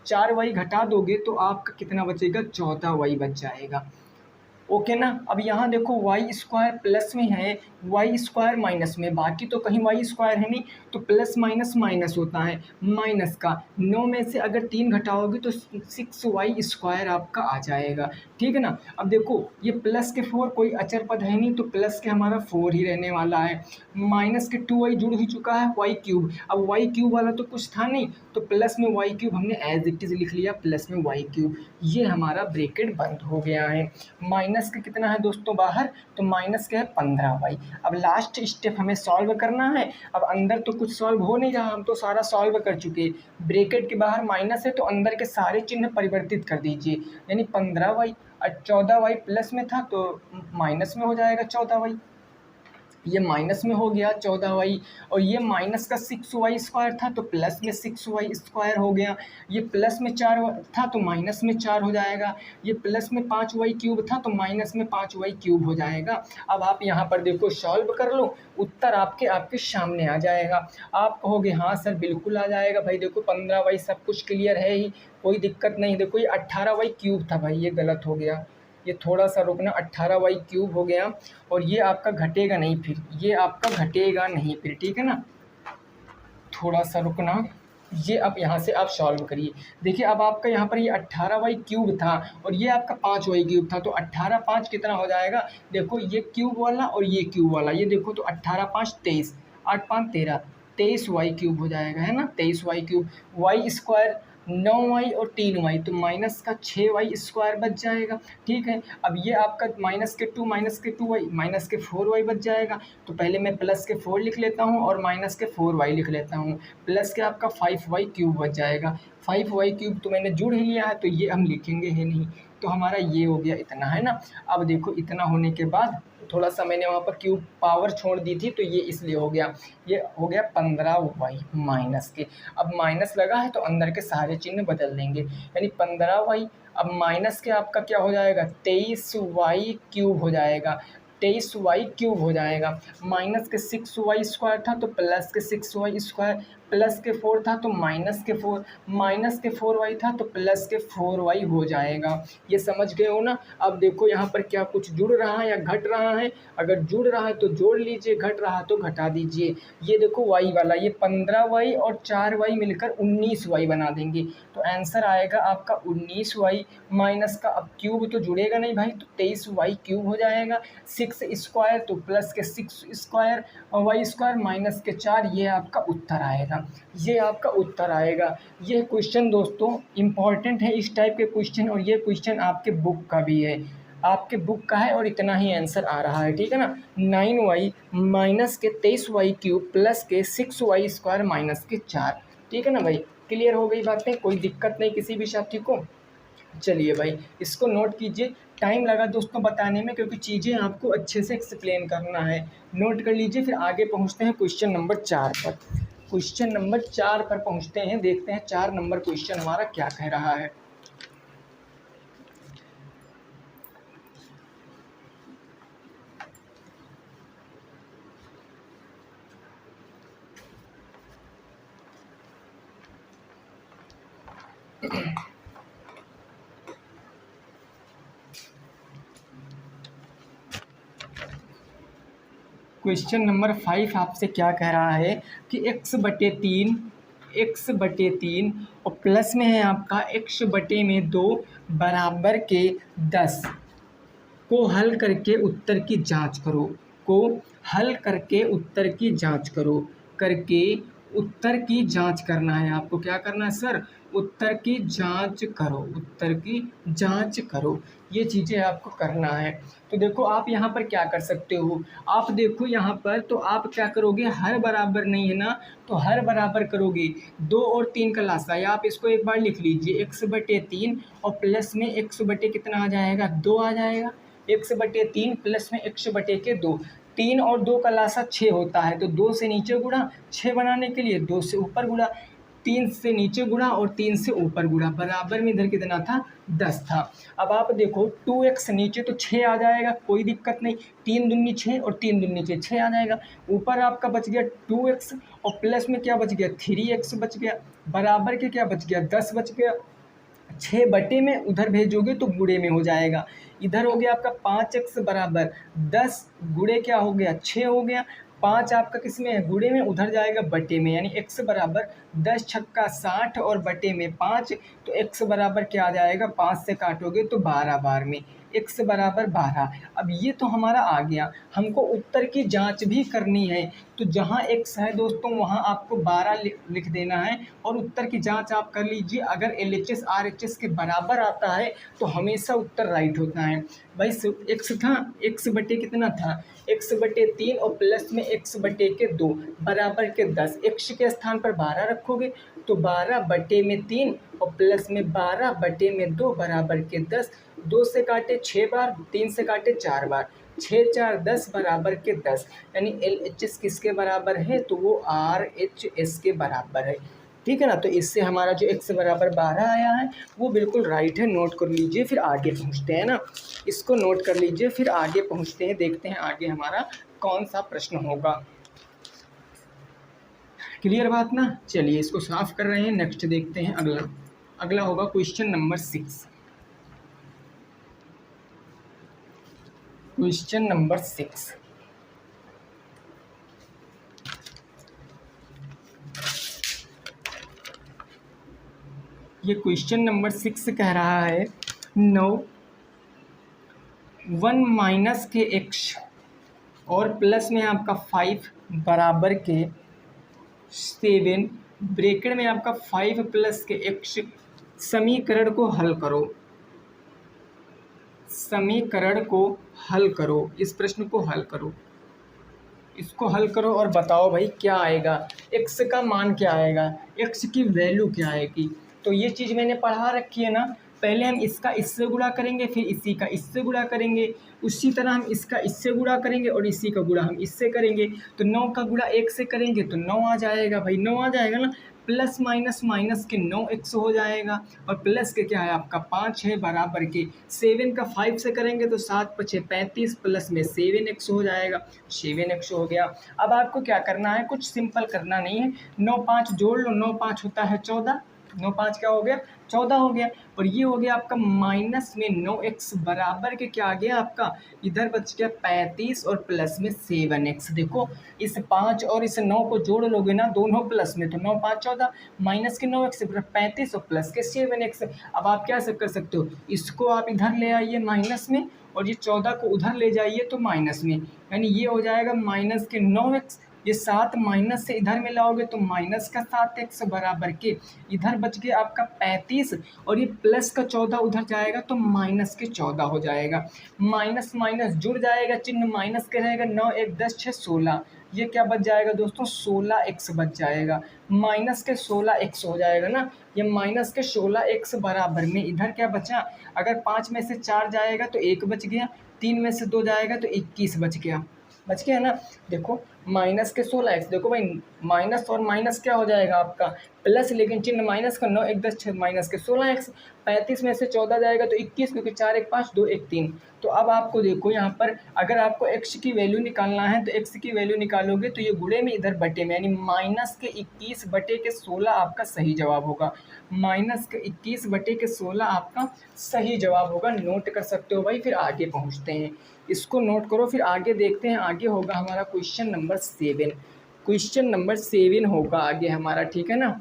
4y घटा दोगे तो आपका कितना बचेगा, 14y बच जाएगा। ओके ना। अब यहाँ देखो वाई स्क्वायर प्लस में है, वाई स्क्वायर माइनस में, बाकी तो कहीं वाई स्क्वायर है नहीं, तो प्लस माइनस माइनस होता है, माइनस का 9 में से अगर 3 घटाओगे तो 6y स्क्वायर आपका आ जाएगा। ठीक है ना। अब देखो ये प्लस के 4 कोई अचर पद है नहीं, तो प्लस के हमारा 4 ही रहने वाला है, माइनस के 2y जुड़ ही चुका है, वाई क्यूब, अब वाई क्यूब वाला तो कुछ था नहीं, तो प्लस में वाई क्यूब हमने एज इट इज लिख लिया, प्लस में वाई क्यूब, ये हमारा ब्रैकेट बंद हो गया है। माइनस का कितना है दोस्तों बाहर, तो माइनस का है 15y। अब लास्ट स्टेप हमें सॉल्व करना है। अब अंदर तो कुछ सॉल्व हो नहीं रहा, हम तो सारा सॉल्व कर चुके, ब्रैकेट के बाहर माइनस है तो अंदर के सारे चिन्ह परिवर्तित कर दीजिए, यानी 15y, 14y प्लस में था तो माइनस में हो जाएगा 14y, ये माइनस में हो गया 14y, और ये माइनस का 6y स्क्वायर था तो प्लस में 6y स्क्वायर हो गया, ये प्लस में 4 था तो माइनस में 4 हो जाएगा, ये प्लस में 5y क्यूब था तो माइनस में 5y क्यूब हो जाएगा। अब आप यहाँ पर देखो सॉल्व कर लो, उत्तर आपके आपके सामने आ जाएगा। आप कहोगे हाँ सर बिल्कुल आ जाएगा, भाई देखो 15y सब कुछ क्लियर है ही, कोई दिक्कत नहीं। देखो ये 18y क्यूब था भाई, ये गलत हो गया, ये थोड़ा सा रुकना, 18y क्यूब हो गया, और ये आपका घटेगा नहीं, फिर ये आपका घटेगा नहीं फिर, ठीक है ना, थोड़ा सा रुकना। ये अब यहाँ से आप सॉल्व करिए, देखिए अब आपका यहाँ पर ये 18y क्यूब था और ये आपका 5y क्यूब था, तो 18 5 कितना हो जाएगा, देखो ये क्यूब वाला और ये क्यूब वाला, ये देखो तो 18 5 23, 8 5 13, 23y क्यूब हो जाएगा, है ना, 23y cube, Y square 9y और 3y, तो माइनस का 6y स्क्वायर बच जाएगा। ठीक है, अब ये आपका माइनस के 2y माइनस के 4y बच जाएगा, तो पहले मैं प्लस के 4 लिख लेता हूँ और माइनस के 4y लिख लेता हूँ, प्लस के आपका 5y क्यूब बच जाएगा, 5y क्यूब तो मैंने जुड़ ही लिया है तो ये हम लिखेंगे ही नहीं, तो हमारा ये हो गया इतना, है ना। अब देखो इतना होने के बाद थोड़ा सा मैंने वहाँ पर क्यूब पावर छोड़ दी थी तो ये इसलिए हो गया, ये हो गया 15y माइनस के, अब माइनस लगा है तो अंदर के सारे चिन्ह बदल देंगे, यानी 15y, अब माइनस के आपका क्या हो जाएगा, 23y क्यूब हो जाएगा, 23y क्यूब हो जाएगा, माइनस के 6y स्क्वायर था तो प्लस के 6y स्क्वायर, प्लस के 4 था तो माइनस के 4, माइनस के 4y था तो प्लस के 4y हो जाएगा। ये समझ गए हो ना। अब देखो यहाँ पर क्या कुछ जुड़ रहा है या घट रहा है, अगर जुड़ रहा है तो जोड़ लीजिए, घट रहा तो घटा दीजिए। ये देखो y वाला, ये 15y और 4y मिलकर 19y बना देंगे, तो आंसर आएगा आपका 19y माइनस का, अब क्यूब तो जुड़ेगा नहीं भाई, तो 23y क्यूब हो जाएगा, 6 स्क्वायर तो प्लस के 6 स्क्वायर वाई स्क्वायर माइनस के 4, ये आपका उत्तर आएगा, ये आपका उत्तर आएगा। ये क्वेश्चन दोस्तों इम्पॉर्टेंट है, इस टाइप के क्वेश्चन, और ये क्वेश्चन आपके बुक का भी है, आपके बुक का है, और इतना ही आंसर आ रहा है, ठीक है ना। 9y माइनस के 23y क्यूब प्लस के 6y स्क्वायर माइनस के 4, ठीक है ना भाई, क्लियर हो गई बातें, कोई दिक्कत नहीं किसी भी साथी को। चलिए भाई इसको नोट कीजिए, टाइम लगा दोस्तों बताने में क्योंकि चीज़ें आपको अच्छे से एक्सप्लेन करना है, नोट कर लीजिए। फिर आगे पहुंचते हैं क्वेश्चन नंबर 4 पर, क्वेश्चन नंबर 4 पर पहुंचते हैं, देखते हैं 4 नंबर क्वेश्चन हमारा क्या कह रहा है। क्वेश्चन नंबर 5 आपसे क्या कह रहा है कि x/3 और प्लस में है आपका x/2 बराबर के 10 को हल करके उत्तर की जांच करो। को हल करके उत्तर की जांच करो। करके उत्तर की जांच करना है आपको। क्या करना है सर? उत्तर की जांच करो। उत्तर की जांच करो, ये चीज़ें आपको करना है। तो देखो आप यहाँ पर क्या कर सकते हो। आप देखो यहाँ पर तो आप क्या करोगे, हर बराबर नहीं है ना, तो हर बराबर करोगे। 2 और 3 का लासा है, आप इसको एक बार लिख लीजिए x/3 और प्लस में x/ कितना आ जाएगा, 2 आ जाएगा। x/3 प्लस में x/2, 3 और 2 का लासा 6 होता है, तो 2 से नीचे गुणा, 6 बनाने के लिए 2 से ऊपर गुणा, 3 से नीचे गुणा और 3 से ऊपर गुणा, बराबर में इधर कितना था, 10 था। अब आप देखो 2x नीचे तो 6 आ जाएगा, कोई दिक्कत नहीं, 3 दूनी 6 और 3 दूनी 6, 6 आ जाएगा। ऊपर आपका बच गया 2x और प्लस में क्या बच गया, 3x बच गया, बराबर के क्या बच गया, 10 बच गया। 6 में उधर भेजोगे तो गुणे में हो जाएगा। इधर हो गया आपका 5x बराबर 10 गुणे क्या हो गया, 6 हो गया। 5 आपका किस में है, गुणे में, उधर जाएगा बटे में, यानी x बराबर 10 छक्का 60 और बटे में 5, तो x बराबर क्या आ जाएगा, 5 से काटोगे तो 12 बार में x बराबर 12। अब ये तो हमारा आ गया, हमको उत्तर की जांच भी करनी है। तो जहाँ x है दोस्तों वहाँ आपको 12 लिख देना है और उत्तर की जांच आप कर लीजिए। अगर LHS RHS के बराबर आता है तो हमेशा उत्तर राइट होता है। भाई x था, x/, कितना था, x/3 और प्लस में x/2 बराबर के 10, x के स्थान पर 12 रखोगे तो 12/3 और प्लस में 12/2 बराबर के 10। 2 से काटे 6 बार, 3 से काटे 4 बार, 6 4 10 बराबर के 10, यानी LHS किसके बराबर है, तो वो RHS के बराबर है। ठीक है ना। तो इससे हमारा जो x बराबर 12 आया है वो बिल्कुल राइट है, नोट कर लीजिए। फिर आगे पहुँचते हैं ना, इसको नोट कर लीजिए, फिर आगे पहुँचते हैं, देखते हैं आगे हमारा कौन सा प्रश्न होगा। क्लियर बात ना। चलिए इसको साफ कर रहे हैं, नेक्स्ट देखते हैं। अगला होगा क्वेश्चन नंबर 6। क्वेश्चन नंबर 6, ये क्वेश्चन नंबर 6 कह रहा है 1 माइनस के x और प्लस में आपका 5 बराबर के 7 ब्रैकेट में आपका 5 प्लस के x समीकरण को हल करो। समीकरण को हल करो, इस प्रश्न को हल करो, इसको हल करो और बताओ भाई क्या आएगा, x का मान क्या आएगा, x की वैल्यू क्या आएगी। तो ये चीज़ मैंने पढ़ा रखी है ना, पहले हम इसका इससे गुणा करेंगे, फिर इसी का इससे गुणा करेंगे, उसी तरह हम इसका इससे गुणा करेंगे और इसी का गुणा हम इससे करेंगे। तो 9 का गुणा 1 से करेंगे तो 9 आ जाएगा भाई, 9 आ जाएगा ना। प्लस माइनस माइनस के 9x हो जाएगा और प्लस के क्या है आपका 5 है बराबर के 7 का 5 से करेंगे तो 7 × 5 = 35 प्लस में 7x हो जाएगा, 7x हो गया। अब आपको क्या करना है, कुछ सिंपल करना नहीं है, 9 5 जोड़ लो, 9 5 होता है 14, 9 5 क्या हो गया, 14 हो गया। और ये हो गया आपका माइनस में 9x बराबर के क्या आ गया आपका, इधर बच गया 35 और प्लस में 7x। देखो इस 5 और इस 9 को जोड़ लोगे ना, दोनों प्लस में, तो 9 5 14 माइनस के 9x 35 और प्लस के 7x। अब आप क्या कर सकते हो, इसको आप इधर ले आइए माइनस में और ये 14 को उधर ले जाइए तो माइनस में, यानी ये हो जाएगा माइनस के 9x, ये 7 माइनस से इधर में लाओगे तो माइनस का 7x बराबर के इधर बच गया आपका 35 और ये प्लस का 14 उधर जाएगा तो माइनस के 14 हो जाएगा। माइनस माइनस जुड़ जाएगा, चिन्ह माइनस के रहेगा, 9 1 10 6 16, ये क्या बच जाएगा दोस्तों, 16x बच जाएगा, माइनस के 16x हो जाएगा ना। ये माइनस के 16x बराबर में इधर क्या बचा, अगर 5 में से 4 जाएगा तो 1 बच गया, 3 में से 2 जाएगा तो 21 बच गया ना। देखो माइनस के 16x। देखो भाई माइनस और माइनस क्या हो जाएगा आपका प्लस, लेकिन चिन्ह माइनस का 9 1 10 6 माइनस के 16x। 35 में से 14 जाएगा तो 21, क्योंकि 4 1 5 2 1 3। तो अब आपको देखो यहाँ पर अगर आपको x की वैल्यू निकालना है तो x की वैल्यू निकालोगे तो ये गुणे में इधर बटे में, यानी माइनस के 21 बटे के 16 आपका सही जवाब होगा। माइनस के 21 बटे के 16 आपका सही जवाब होगा। नोट कर सकते हो भाई। फिर आगे पहुँचते हैं, इसको नोट करो, फिर आगे देखते हैं। आगे होगा हमारा क्वेश्चन नंबर 7। क्वेश्चन नंबर 7 होगा आगे हमारा, ठीक है ना।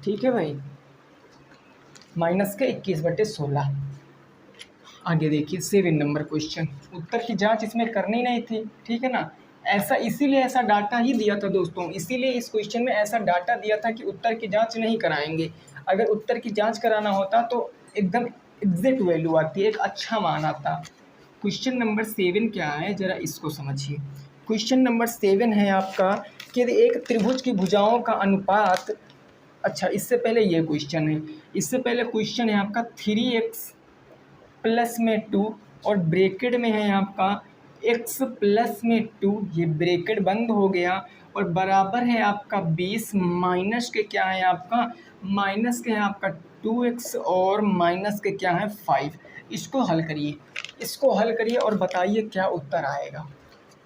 ठीक है भाई, माइनस के 21 बटे 16। आगे देखिए 7 नंबर क्वेश्चन। उत्तर की जांच इसमें करनी नहीं थी, ठीक है ना। ऐसा इसीलिए ऐसा डाटा ही दिया था दोस्तों, इसीलिए इस क्वेश्चन में ऐसा डाटा दिया था कि उत्तर की जांच नहीं कराएंगे। अगर उत्तर की जांच कराना होता तो एकदम एग्जैक्ट वैल्यू आती, एक अच्छा मान आता। क्वेश्चन नंबर 7 क्या है जरा इसको समझिए। क्वेश्चन नंबर 7 है आपका कि एक त्रिभुज की भुजाओं का अनुपात। अच्छा, इससे पहले ये क्वेश्चन है, इससे पहले क्वेश्चन है आपका 3x प्लस में 2 और ब्रैकेट में है आपका x प्लस में 2, ये ब्रैकेट बंद हो गया, और बराबर है आपका 20 माइनस के क्या है आपका, माइनस के है आपका 2x और माइनस के क्या है 5। इसको हल करिए, इसको हल करिए और बताइए क्या उत्तर आएगा।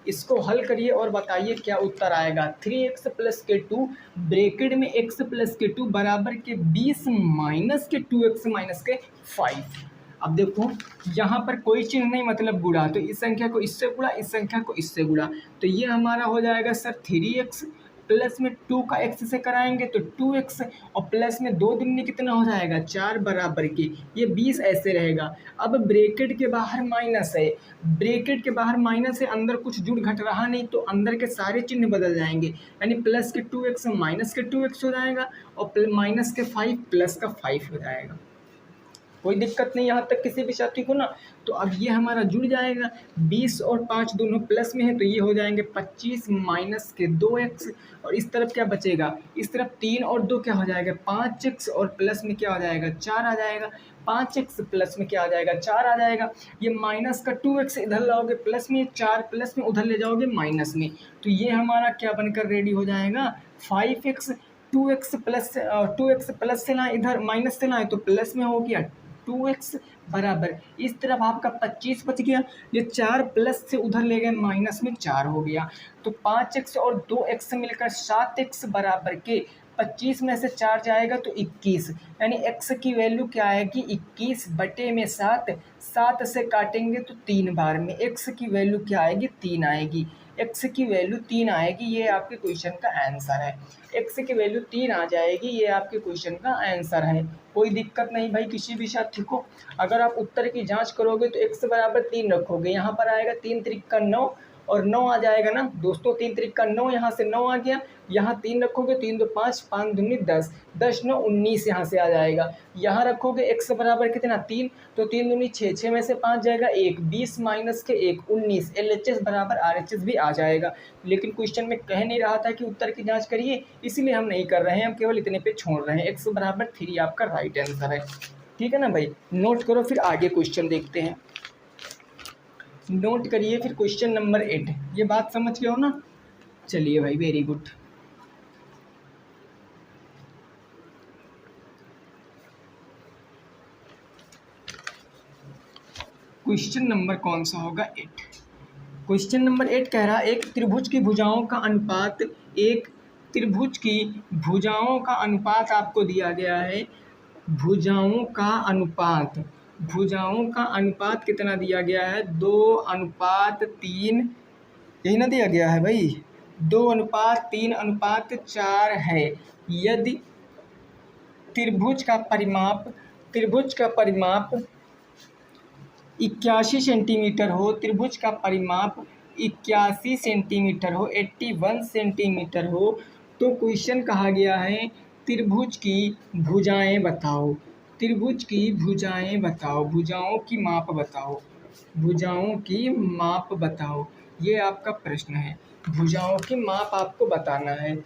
इसको हल करिए और बताइए क्या उत्तर आएगा। 3x प्लस के 2 ब्रैकेट में x प्लस के 2 बराबर के 20 माइनस के 2x माइनस के 5। अब देखो यहाँ पर कोई चिन्ह नहीं, मतलब गुणा, तो इस संख्या को इससे गुणा, इस संख्या को इससे गुणा, तो ये हमारा हो जाएगा सर 3x प्लस में 2 का x से कराएंगे तो 2x, और प्लस में 2 दूनी कितना हो जाएगा 4 बराबर के ये 20 ऐसे रहेगा। अब ब्रैकेट के बाहर माइनस है, ब्रैकेट के बाहर माइनस है, अंदर कुछ जुड़ घट रहा नहीं, तो अंदर के सारे चिन्ह बदल जाएंगे, यानी प्लस के 2x माइनस के 2x हो जाएगा, और माइनस के 5 प्लस का 5 हो जाएगा। कोई दिक्कत नहीं यहाँ तक किसी भी साथी को ना। तो अब ये हमारा जुड़ जाएगा, 20 और 5 दोनों प्लस में है तो ये हो जाएंगे 25 माइनस के 2x, और इस तरफ क्या बचेगा, इस तरफ 3 और 2 क्या हो जाएगा 5x, और प्लस में क्या हो जाएगा 4 आ जाएगा। 5x प्लस में क्या आ जाएगा 4 आ जाएगा। ये माइनस का 2x इधर लाओगे प्लस में, 4 प्लस में उधर ले जाओगे माइनस में, तो ये हमारा क्या बनकर रेडी हो जाएगा 5x। 2x प्लस से लाए इधर माइनस से लाए तो प्लस में हो गया 2x बराबर, इस तरफ आपका 25 बच गया, ये 4 प्लस से उधर ले गए माइनस में 4 हो गया, तो 5x और 2x मिलकर 7x बराबर के 25 में से 4 जाएगा तो 21, यानी x की वैल्यू क्या आएगी 21 बटे में 7, 7 से काटेंगे तो 3 बार में x की वैल्यू क्या आएगी 3 आएगी, x की वैल्यू 3 आएगी, ये आपके क्वेश्चन का आंसर है। x की वैल्यू 3 आ जाएगी, ये आपके क्वेश्चन का आंसर है। कोई दिक्कत नहीं भाई किसी भी साथी को। अगर आप उत्तर की जांच करोगे तो x बराबर 3 रखोगे, यहाँ पर आएगा 3 त्रिक 9 और 9 आ जाएगा ना दोस्तों, 3 त्रिक 9, यहाँ से 9 आ गया, यहाँ 3 रखोगे 3 2 5, 5 दूनी 10, 10 9 19 यहाँ से आ जाएगा। यहाँ रखोगे x बराबर कितना 3, तो 3 दूनी 6, 6 में से 5 जाएगा 1, 20 माइनस के 1 19, LHS बराबर RHS भी आ जाएगा। लेकिन क्वेश्चन में कह नहीं रहा था कि उत्तर की जाँच करिए, इसलिए हम नहीं कर रहे हैं, हम केवल इतने पे छोड़ रहे हैं। x बराबर 3 आपका राइट आंसर है, ठीक है ना भाई। नोट करो, फिर आगे क्वेश्चन देखते हैं। नोट करिए फिर क्वेश्चन नंबर 8। ये बात समझ गए हो ना। चलिए भाई वेरी गुड। क्वेश्चन नंबर कौन सा होगा 8। क्वेश्चन नंबर 8 कह रहा एक त्रिभुज की भुजाओं का अनुपात, एक त्रिभुज की भुजाओं का अनुपात आपको दिया गया है। भुजाओं का अनुपात, भुजाओं का अनुपात कितना दिया गया है 2:3, यही ना दिया गया है भाई, 2:3:4 है। यदि त्रिभुज का परिमाप 81 सेंटीमीटर हो, त्रिभुज का परिमाप 81 सेंटीमीटर हो, 81 सेंटीमीटर हो, तो क्वेश्चन कहा गया है त्रिभुज की भुजाएं बताओ, त्रिभुज की भुजाएं बताओ, भुजाओं की माप बताओ, भुजाओं की माप बताओ, ये आपका प्रश्न है। भुजाओं की माप आपको बताना है।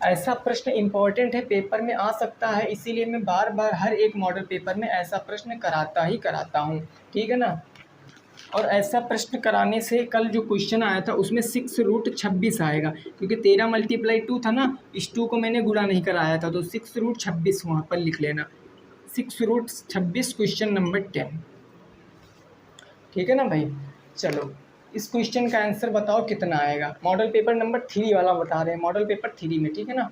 ऐसा प्रश्न इम्पोर्टेंट है, पेपर में आ सकता है, इसीलिए मैं बार बार हर एक मॉडल पेपर में ऐसा प्रश्न कराता ही कराता हूँ, ठीक है ना। और ऐसा प्रश्न कराने से कल जो क्वेश्चन आया था उसमें 6√26 आएगा, क्योंकि 13 × 2 था ना, इस 2 को मैंने गुणा नहीं कराया था, तो 6√26 वहाँ पर लिख लेना। 6√26 क्वेश्चन नंबर 10, ठीक है ना भाई। चलो इस क्वेश्चन का आंसर बताओ कितना आएगा। मॉडल पेपर नंबर 3 वाला बता रहे हैं, मॉडल पेपर 3 में, ठीक है ना।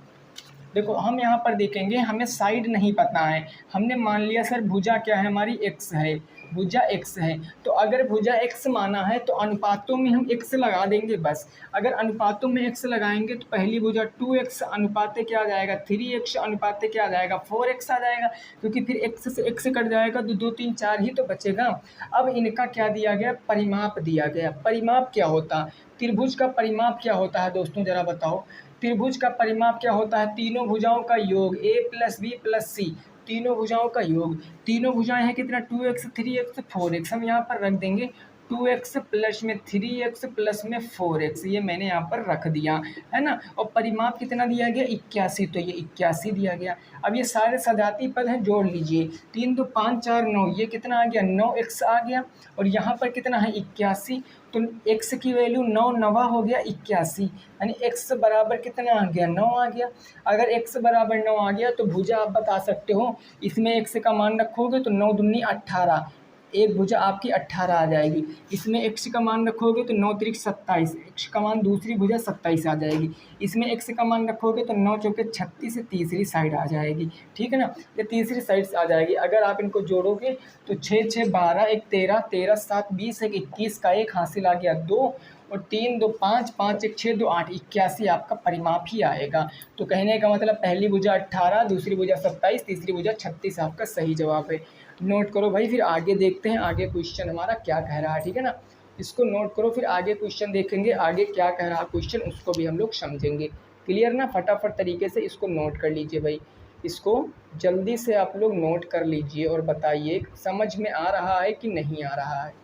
देखो हम यहाँ पर देखेंगे, हमें साइड नहीं पता है। हमने मान लिया सर भुजा क्या है हमारी, एक्स है, भुजा एक्स है। तो अगर भुजा एक्स माना है तो अनुपातों में हम एक्स लगा देंगे बस। अगर अनुपातों में एक्स लगाएंगे तो पहली भुजा 2x अनुपाते क्या आ जाएगा, 3x अनुपाते क्या आ जाएगा, 4x आ जाएगा, क्योंकि फिर एक्स से एक्स कट जाएगा तो 2 3 4 ही तो बचेगा। अब इनका क्या दिया गया, परिमाप दिया गया। परिमाप क्या होता, त्रिभुज का परिमाप क्या होता है दोस्तों, जरा बताओ। त्रिभुज का परिमाप क्या होता है, तीनों भुजाओं का योग, a + b + c, तीनों भुजाओं का योग। तीनों भुजाएं हैं कितना, 2x 3x 4x, हम यहाँ पर रख देंगे 2x प्लस में 3x प्लस में 4x, ये मैंने यहाँ पर रख दिया है ना। और परिमाप कितना दिया गया, 81, तो ये 81 दिया गया। अब ये सारे सजाती पद हैं, जोड़ लीजिए, 3 2 5 4 9, ये कितना आ गया, 9x आ गया। और यहाँ पर कितना है, 81, तो x की वैल्यू 9 नवा हो गया 81, यानी x बराबर कितना आ गया, 9 आ गया। अगर x बराबर 9 आ गया तो भुजा आप बता सकते हो, इसमें x का मान रखोगे तो 9 दूनी 18, एक भुजा आपकी 18 आ जाएगी। इसमें x का मान रखोगे तो 9 त्रिक 27, x का मान दूसरी भुजा 27 आ जाएगी। इसमें x का मान रखोगे तो 9 चौके 36 से तीसरी साइड आ जाएगी, ठीक है ना, ये तीसरी साइड से आ जाएगी। अगर आप इनको जोड़ोगे तो 6 6 12 1 13, 13 7 20 1 21 का 1 हासिल आ गया 2, और 3 2 5 5 1 6 2 8, 81 आपका परिमाप ही आएगा। तो कहने का मतलब पहली भुजा 18, दूसरी भुजा 27, तीसरी भुजा 36 आपका सही जवाब है। नोट करो भाई, फिर आगे देखते हैं आगे क्वेश्चन हमारा क्या कह रहा है, ठीक है ना। इसको नोट करो, फिर आगे क्वेश्चन देखेंगे, आगे क्या कह रहा है क्वेश्चन उसको भी हम लोग समझेंगे। क्लियर ना, फटाफट तरीके से इसको नोट कर लीजिए भाई, इसको जल्दी से आप लोग नोट कर लीजिए और बताइए समझ में आ रहा है कि नहीं आ रहा है।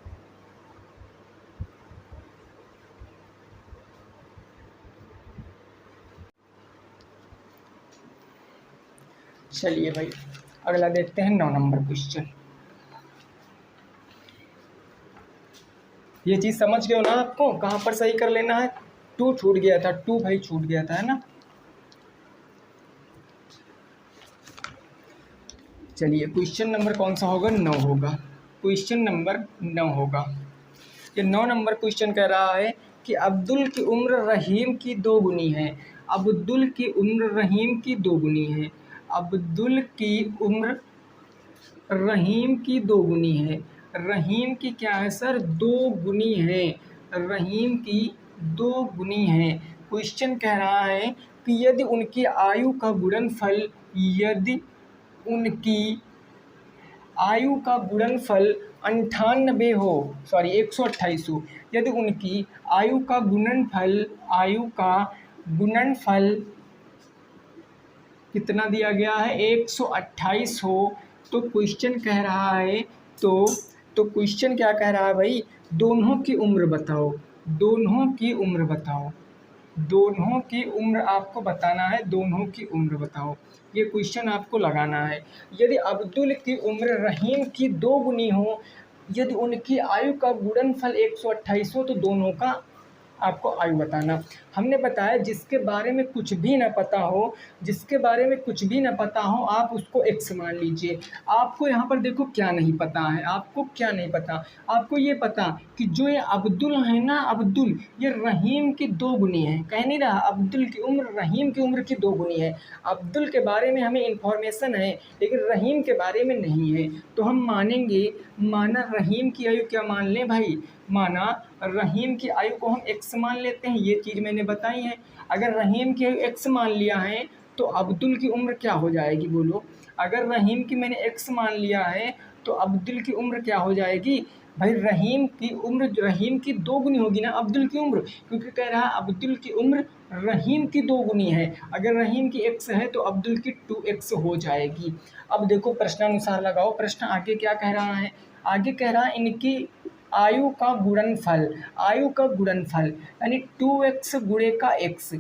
चलिए भाई अगला देखते हैं 9 नंबर क्वेश्चन। ये चीज़ समझ गए हो ना, आपको कहाँ पर सही कर लेना है, 2 छूट गया था, 2 भाई छूट गया था, है ना। चलिए क्वेश्चन नंबर कौन सा होगा, 9 होगा, क्वेश्चन नंबर 9 होगा। ये 9 नंबर क्वेश्चन कह रहा है कि अब्दुल की उम्र रहीम की 2 गुनी है। अब्दुल की उम्र रहीम की 2 गुनी है। अब्दुल की उम्र रहीम की 2 गुनी है। रहीम की क्या है सर, 2 गुनी है। रहीम की 2 गुनी है। क्वेश्चन कह रहा है कि यदि उनकी आयु का गुणनफल, यदि उनकी आयु का गुणनफल 98 हो, सॉरी 128 हो, यदि उनकी आयु का गुणनफल, आयु का गुणनफल कितना दिया गया है, 128 हो, तो क्वेश्चन कह रहा है, तो क्वेश्चन क्या कह रहा है भाई, दोनों की उम्र बताओ, दोनों की उम्र बताओ, दोनों की उम्र आपको बताना है, दोनों की उम्र बताओ, ये क्वेश्चन आपको लगाना है। यदि अब्दुल की उम्र रहीम की 2 गुनी हो, यदि उनकी आयु का गुणनफल 128 हो, तो दोनों का आपको आयु बताना। हमने बताया जिसके बारे में कुछ भी ना पता हो, जिसके बारे में कुछ भी ना पता हो, आप उसको एक्स मान लीजिए। आपको यहाँ पर देखो क्या नहीं पता है, आपको क्या नहीं पता, आपको ये पता कि जो ये अब्दुल है ना, अब्दुल ये रहीम की 2 गुनी है। कह नहीं रहा अब्दुल की उम्र रहीम की उम्र की 2 गुनी है। अब्दुल के बारे में हमें इंफॉर्मेशन है लेकिन रहीम के बारे में नहीं है, तो हम मानेंगे, माना रहीम की आयु क्या मान लें भाई, माना रहीम की आयु को हम एक्स मान लेते हैं, ये चीज़ मैंने बताई है। अगर रहीम की आयु एक्स मान लिया है तो अब्दुल की उम्र क्या हो जाएगी, बोलो। अगर रहीम की मैंने एक्स मान लिया है तो अब्दुल की उम्र क्या हो जाएगी भाई, रहीम की उम्र रहीम की 2 गुनी होगी ना अब्दुल की उम्र, क्योंकि कह रहा है अब्दुल की उम्र रहीम की 2 गुनी है। अगर रहीम की एक्स है तो अब्दुल की 2x हो जाएगी। अब देखो प्रश्नानुसार लगाओ, प्रश्न आगे क्या कह रहा है, आगे कह रहा है इनकी आयु का गुणनफल, आयु का गुणनफल यानी 2x गुणे का x,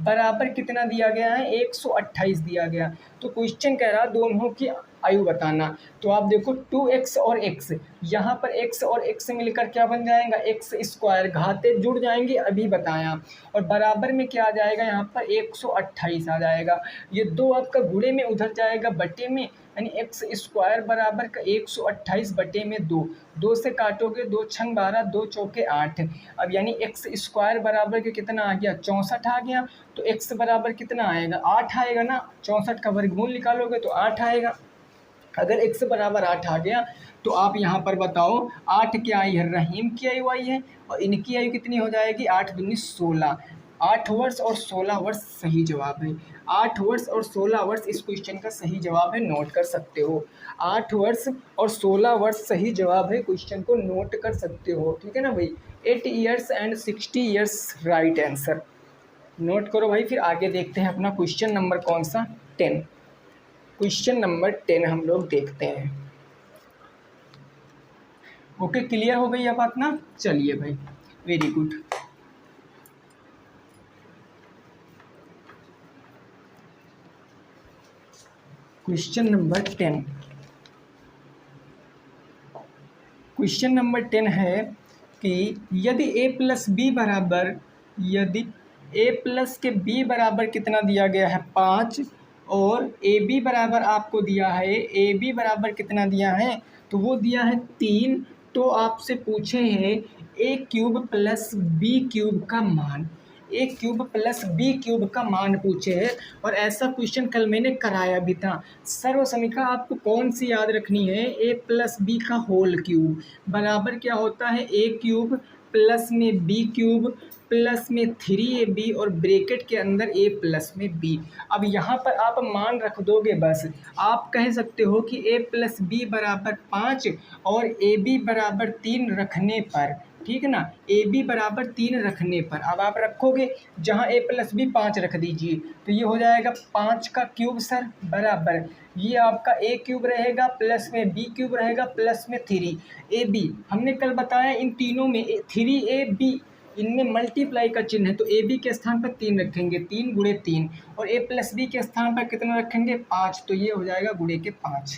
बराबर कितना दिया गया है, 128 दिया गया। तो क्वेश्चन कह रहा दोनों की आयु बताना। तो आप देखो 2x और x, यहाँ पर x और x मिलकर क्या बन जाएगा, एक्स स्क्वायर, घाते जुड़ जाएंगे अभी बताया। और बराबर में क्या आ जाएगा, यहाँ पर 128 आ जाएगा। ये दो आपका गुणे में उधर जाएगा बटे में, यानी एक्स स्क्वायर बराबर का 128 बटे में 2, 2 से काटोगे 2 छंग 12, 2 चौके 8। अब यानी एक्स स्क्वायर बराबर के कितना आ गया, 64 आ गया। तो एक्स बराबर कितना आएगा, 8 आएगा ना, 64 का वर्गमूल निकालोगे तो 8 आएगा। अगर x बराबर 8 आ गया तो आप यहाँ पर बताओ 8 क्या आई है, रहीम की आयु आई है, और इनकी आयु कितनी हो जाएगी, 8 दूनी 16। 8 वर्ष और 16 वर्ष सही जवाब है। 8 वर्ष और 16 वर्ष इस क्वेश्चन का सही जवाब है, नोट कर सकते हो। 8 वर्ष और 16 वर्ष सही जवाब है, क्वेश्चन को नोट कर सकते हो, ठीक है ना भाई। 8 years and 60 years right answer, note करो भाई। फिर आगे देखते हैं अपना क्वेश्चन नंबर कौन सा, 10। क्वेश्चन नंबर 10 हम लोग देखते हैं। ओके, क्लियर हो गई ये बात ना, चलिए भाई, very good. Question number 10, question number 10 है कि यदि a प्लस बी बराबर, यदि a प्लस के b बराबर कितना दिया गया है, 5, और ए बी बराबर आपको दिया है, ए बी बराबर कितना दिया है, तो वो दिया है 3। तो आपसे पूछे हैं ए क्यूब प्लस बी क्यूब का मान, ए क्यूब प्लस बी क्यूब का मान पूछे हैं। और ऐसा क्वेश्चन कल मैंने कराया भी था। सर्वसमीका आपको कौन सी याद रखनी है, ए प्लस बी का होल क्यूब बराबर क्या होता है, ए क्यूब प्लस में बी क्यूब प्लस में 3ab और ब्रैकेट के अंदर a प्लस में b। अब यहाँ पर आप मान रख दोगे बस, आप कह सकते हो कि a प्लस बी बराबर 5 और ab बराबर 3 रखने पर, ठीक है ना, ए बी बराबर 3 रखने पर अब आप रखोगे जहाँ a प्लस बी 5 रख दीजिए, तो ये हो जाएगा 5 का क्यूब सर बराबर, ये आपका a क्यूब रहेगा प्लस में b क्यूब रहेगा प्लस में 3ab। हमने कल बताया इन तीनों में 3ab, इनमें मल्टीप्लाई का चिन्ह है, तो ए बी के स्थान पर 3 रखेंगे, 3 गुणे 3, और ए प्लस बी के स्थान पर कितना रखेंगे, 5, तो ये हो जाएगा गुणे के 5।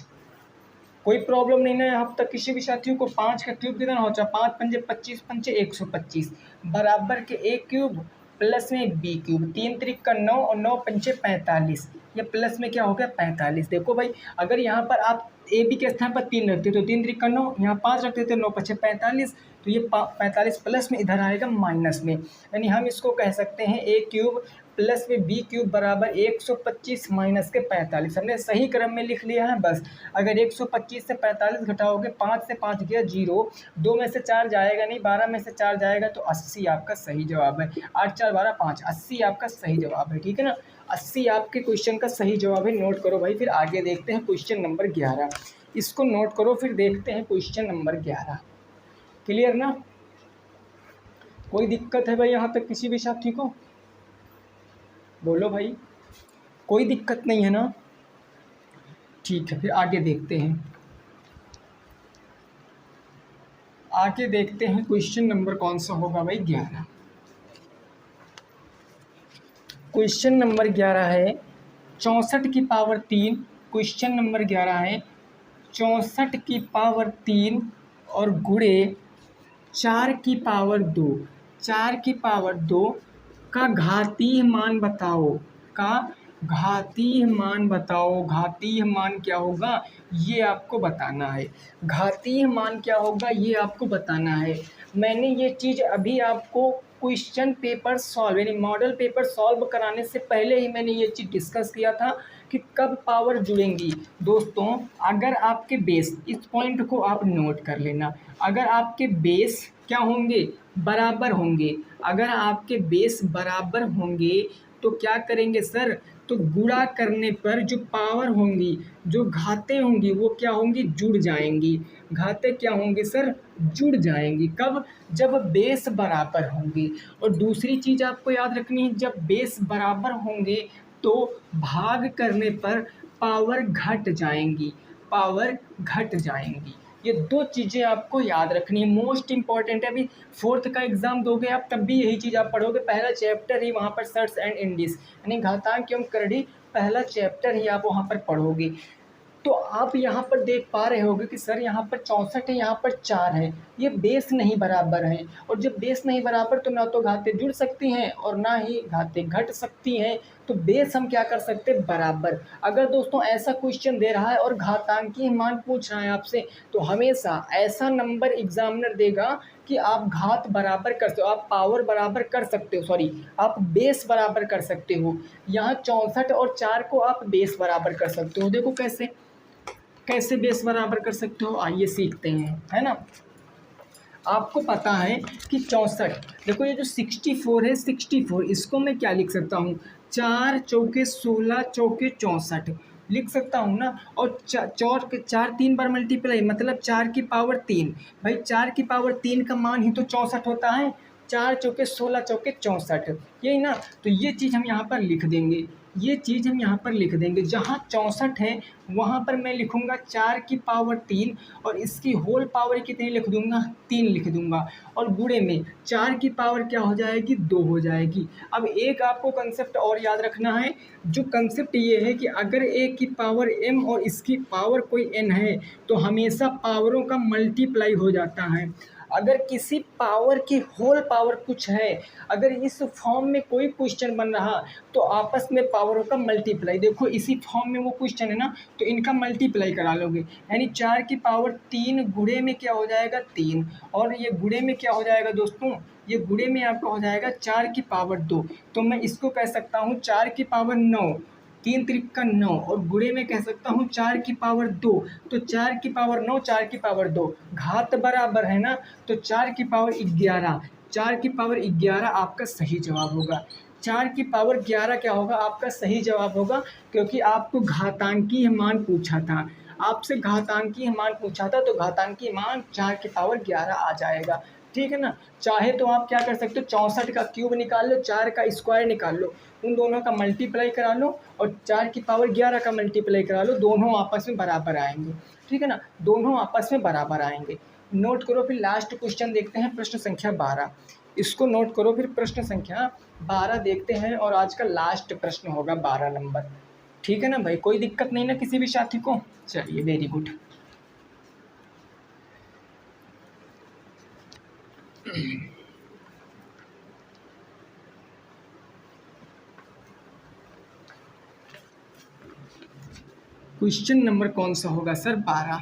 कोई प्रॉब्लम नहीं ना यहाँ तक किसी भी साथियों को। 5 का क्यूब कितना हो जाए, 5 पंजे 25, पंचे 125 बराबर के ए क्यूब प्लस में बी क्यूब, 3 त्रिक का 9 और 9 पंचे 45, ये प्लस में क्या हो गया 45। देखो भाई, अगर यहाँ पर आप ए बी के स्थान पर 3 रखते तो 3 त्रिक का 9, यहाँ 5 रखते थे, 9 पचे 45, तो ये 45 प्लस में इधर आएगा माइनस में, यानी हम इसको कह सकते हैं ए क्यूब प्लस में बी क्यूब बराबर 125 माइनस के 45। हमने सही क्रम में लिख लिया है बस। अगर 125 से 45 घटाओगे, 5 से 5 गया 0, 2 में से 4 जाएगा नहीं, 12 में से 4 जाएगा, तो 80 आपका सही जवाब है। 8 4 12 5, 80 आपका सही जवाब है, ठीक है ना। 80 आपके क्वेश्चन का सही जवाब है, नोट करो भाई। फिर आगे देखते हैं क्वेश्चन नंबर 11, इसको नोट करो, फिर देखते हैं क्वेश्चन नंबर 11। क्लियर ना, कोई दिक्कत है भाई यहाँ तक किसी भी साथी को, बोलो भाई, कोई दिक्कत नहीं है ना, ठीक है। फिर आगे देखते हैं, आगे देखते हैं क्वेश्चन नंबर कौन सा होगा भाई, 11। क्वेश्चन नंबर 11 है 64 की पावर 3। क्वेश्चन नंबर 11 है 64 की पावर 3 और गुणे 4 की पावर 2, 4 की पावर 2 का घातीय मान बताओ, का घातीय मान बताओ। घातीय मान क्या होगा ये आपको बताना है, घातीय मान क्या होगा ये आपको बताना है। मैंने ये चीज़ अभी आपको क्वेश्चन पेपर सॉल्व यानी मॉडल पेपर सॉल्व कराने से पहले ही मैंने ये चीज़ डिस्कस किया था कि कब पावर जुड़ेंगी। दोस्तों अगर आपके बेस, इस पॉइंट को आप नोट कर लेना, अगर आपके बेस क्या होंगे, बराबर होंगे, अगर आपके बेस बराबर होंगे तो क्या करेंगे सर, तो गुणा करने पर जो पावर होंगी, जो घातें होंगी वो क्या होंगी, जुड़ जाएंगी। घातें क्या होंगी सर, जुड़ जाएंगी। कब, जब बेस बराबर होंगे। और दूसरी चीज़ आपको याद रखनी है, जब बेस बराबर होंगे तो भाग करने पर पावर घट जाएंगी, पावर घट जाएंगी। ये दो चीज़ें आपको याद रखनी है, मोस्ट इंपॉर्टेंट है। अभी फोर्थ का एग्जाम दोगे आप तब भी यही चीज़ आप पढ़ोगे, पहला चैप्टर ही वहाँ पर सर्ट्स एंड इंडिस यानी घातांक एवं करड़ी, पहला चैप्टर ही आप वहाँ पर पढ़ोगे। तो आप यहाँ पर देख पा रहे होगे कि सर यहाँ पर 64 है, यहाँ पर 4 है, ये बेस नहीं बराबर है। और जब बेस नहीं बराबर तो ना तो घातें जुड़ सकती हैं और ना ही घातें घट सकती हैं। तो बेस हम क्या कर सकते हैं, बराबर। अगर दोस्तों ऐसा क्वेश्चन दे रहा है और घातांकीय मान पूछ रहा है आपसे, तो हमेशा ऐसा नंबर एग्जामिनर देगा कि आप घात बराबर कर सकते हो, आप पावर बराबर कर सकते हो, सॉरी आप बेस बराबर कर सकते हो। यहाँ 64 और 4 को आप बेस बराबर कर सकते हो। देखो कैसे कैसे बेस बराबर कर सकते हो, आइए सीखते हैं, है ना। आपको पता है कि 64, देखो ये जो 64 है, 64 इसको मैं क्या लिख सकता हूँ, 4 चौके 16 चौके 64 लिख सकता हूँ ना। और चार 3 बार मल्टीप्लाई मतलब 4 की पावर 3, भाई 4 की पावर 3 का मान ही तो 64 होता है। 4 चौके 16 चौके 64, यही ना। तो ये चीज़ हम यहाँ पर लिख देंगे, ये चीज़ हम यहाँ पर लिख देंगे। जहाँ 64 है वहाँ पर मैं लिखूँगा 4 की पावर 3 और इसकी होल पावर कितनी लिख दूँगा, 3 लिख दूँगा। और गुणे में 4 की पावर क्या हो जाएगी, 2 हो जाएगी। अब एक आपको कंसेप्ट और याद रखना है, जो कंसेप्ट ये है कि अगर a की पावर m और इसकी पावर कोई n है तो हमेशा पावरों का मल्टीप्लाई हो जाता है। अगर किसी पावर की होल पावर कुछ है, अगर इस फॉर्म में कोई क्वेश्चन बन रहा तो आपस में पावरों का मल्टीप्लाई, देखो इसी फॉर्म में वो क्वेश्चन है ना, तो इनका मल्टीप्लाई करा लोगे, यानी 4 की पावर 3 गुणे में क्या हो जाएगा 3, और ये गुणे में क्या हो जाएगा दोस्तों, ये गुणे में आपका हो जाएगा 4 की पावर 2। तो मैं इसको कह सकता हूँ 4 की पावर 9, 3 त्रिक 9, और गुणे में कह सकता हूँ 4 की पावर 2। तो 4 की पावर 9, 4 की पावर 2, घात बराबर है ना, तो 4 की पावर 11, 4 की पावर 11 आपका सही जवाब होगा। 4 की पावर 11 क्या होगा, आपका सही जवाब होगा, क्योंकि आपको घातांकीय मान पूछा था, आपसे घातांकीय मान पूछा था, तो घातांकीय मान 4 की पावर 11 आ जाएगा। ठीक है ना। चाहे तो आप क्या कर सकते हो, 64 का क्यूब निकाल लो, 4 का स्क्वायर निकाल लो, उन दोनों का मल्टीप्लाई करा लो और 4 की पावर 11 का मल्टीप्लाई करा लो, दोनों आपस में बराबर आएंगे। ठीक है ना, दोनों आपस में बराबर आएंगे। नोट करो, फिर लास्ट क्वेश्चन देखते हैं, प्रश्न संख्या 12। इसको नोट करो, फिर प्रश्न संख्या 12 देखते हैं, और आज का लास्ट प्रश्न होगा 12 नंबर। ठीक है ना भाई, कोई दिक्कत नहीं ना किसी भी साथी को, चलिए वेरी गुड। क्वेश्चन नंबर कौन सा होगा सर, 12।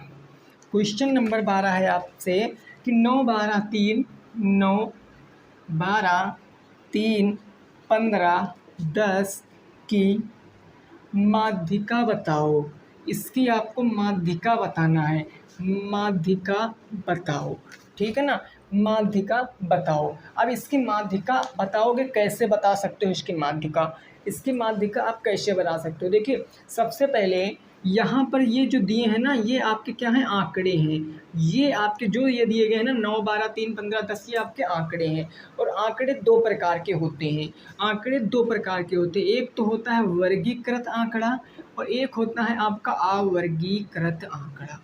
क्वेश्चन नंबर 12 है आपसे कि 9 12 3, 9 12 3 15 10 की माध्यिका बताओ। इसकी आपको माध्यिका बताना है, माध्यिका बताओ। ठीक है ना, माध्यिका बताओ। अब इसकी माध्यिका बताओगे, कैसे बता सकते हो इसकी माध्यिका, इसकी माध्यिका आप कैसे बता सकते हो। देखिए सबसे पहले यहाँ पर ये जो दिए हैं ना, ये आपके क्या हैं, आंकड़े हैं। ये आपके जो ये दिए गए हैं ना 9 12 3 15 10, ये आपके आंकड़े हैं। और आंकड़े दो प्रकार के होते हैं, आंकड़े दो प्रकार के होते हैं। एक तो होता है वर्गीकृत आंकड़ा और एक होता है आपका अवर्गीकृत आंकड़ा।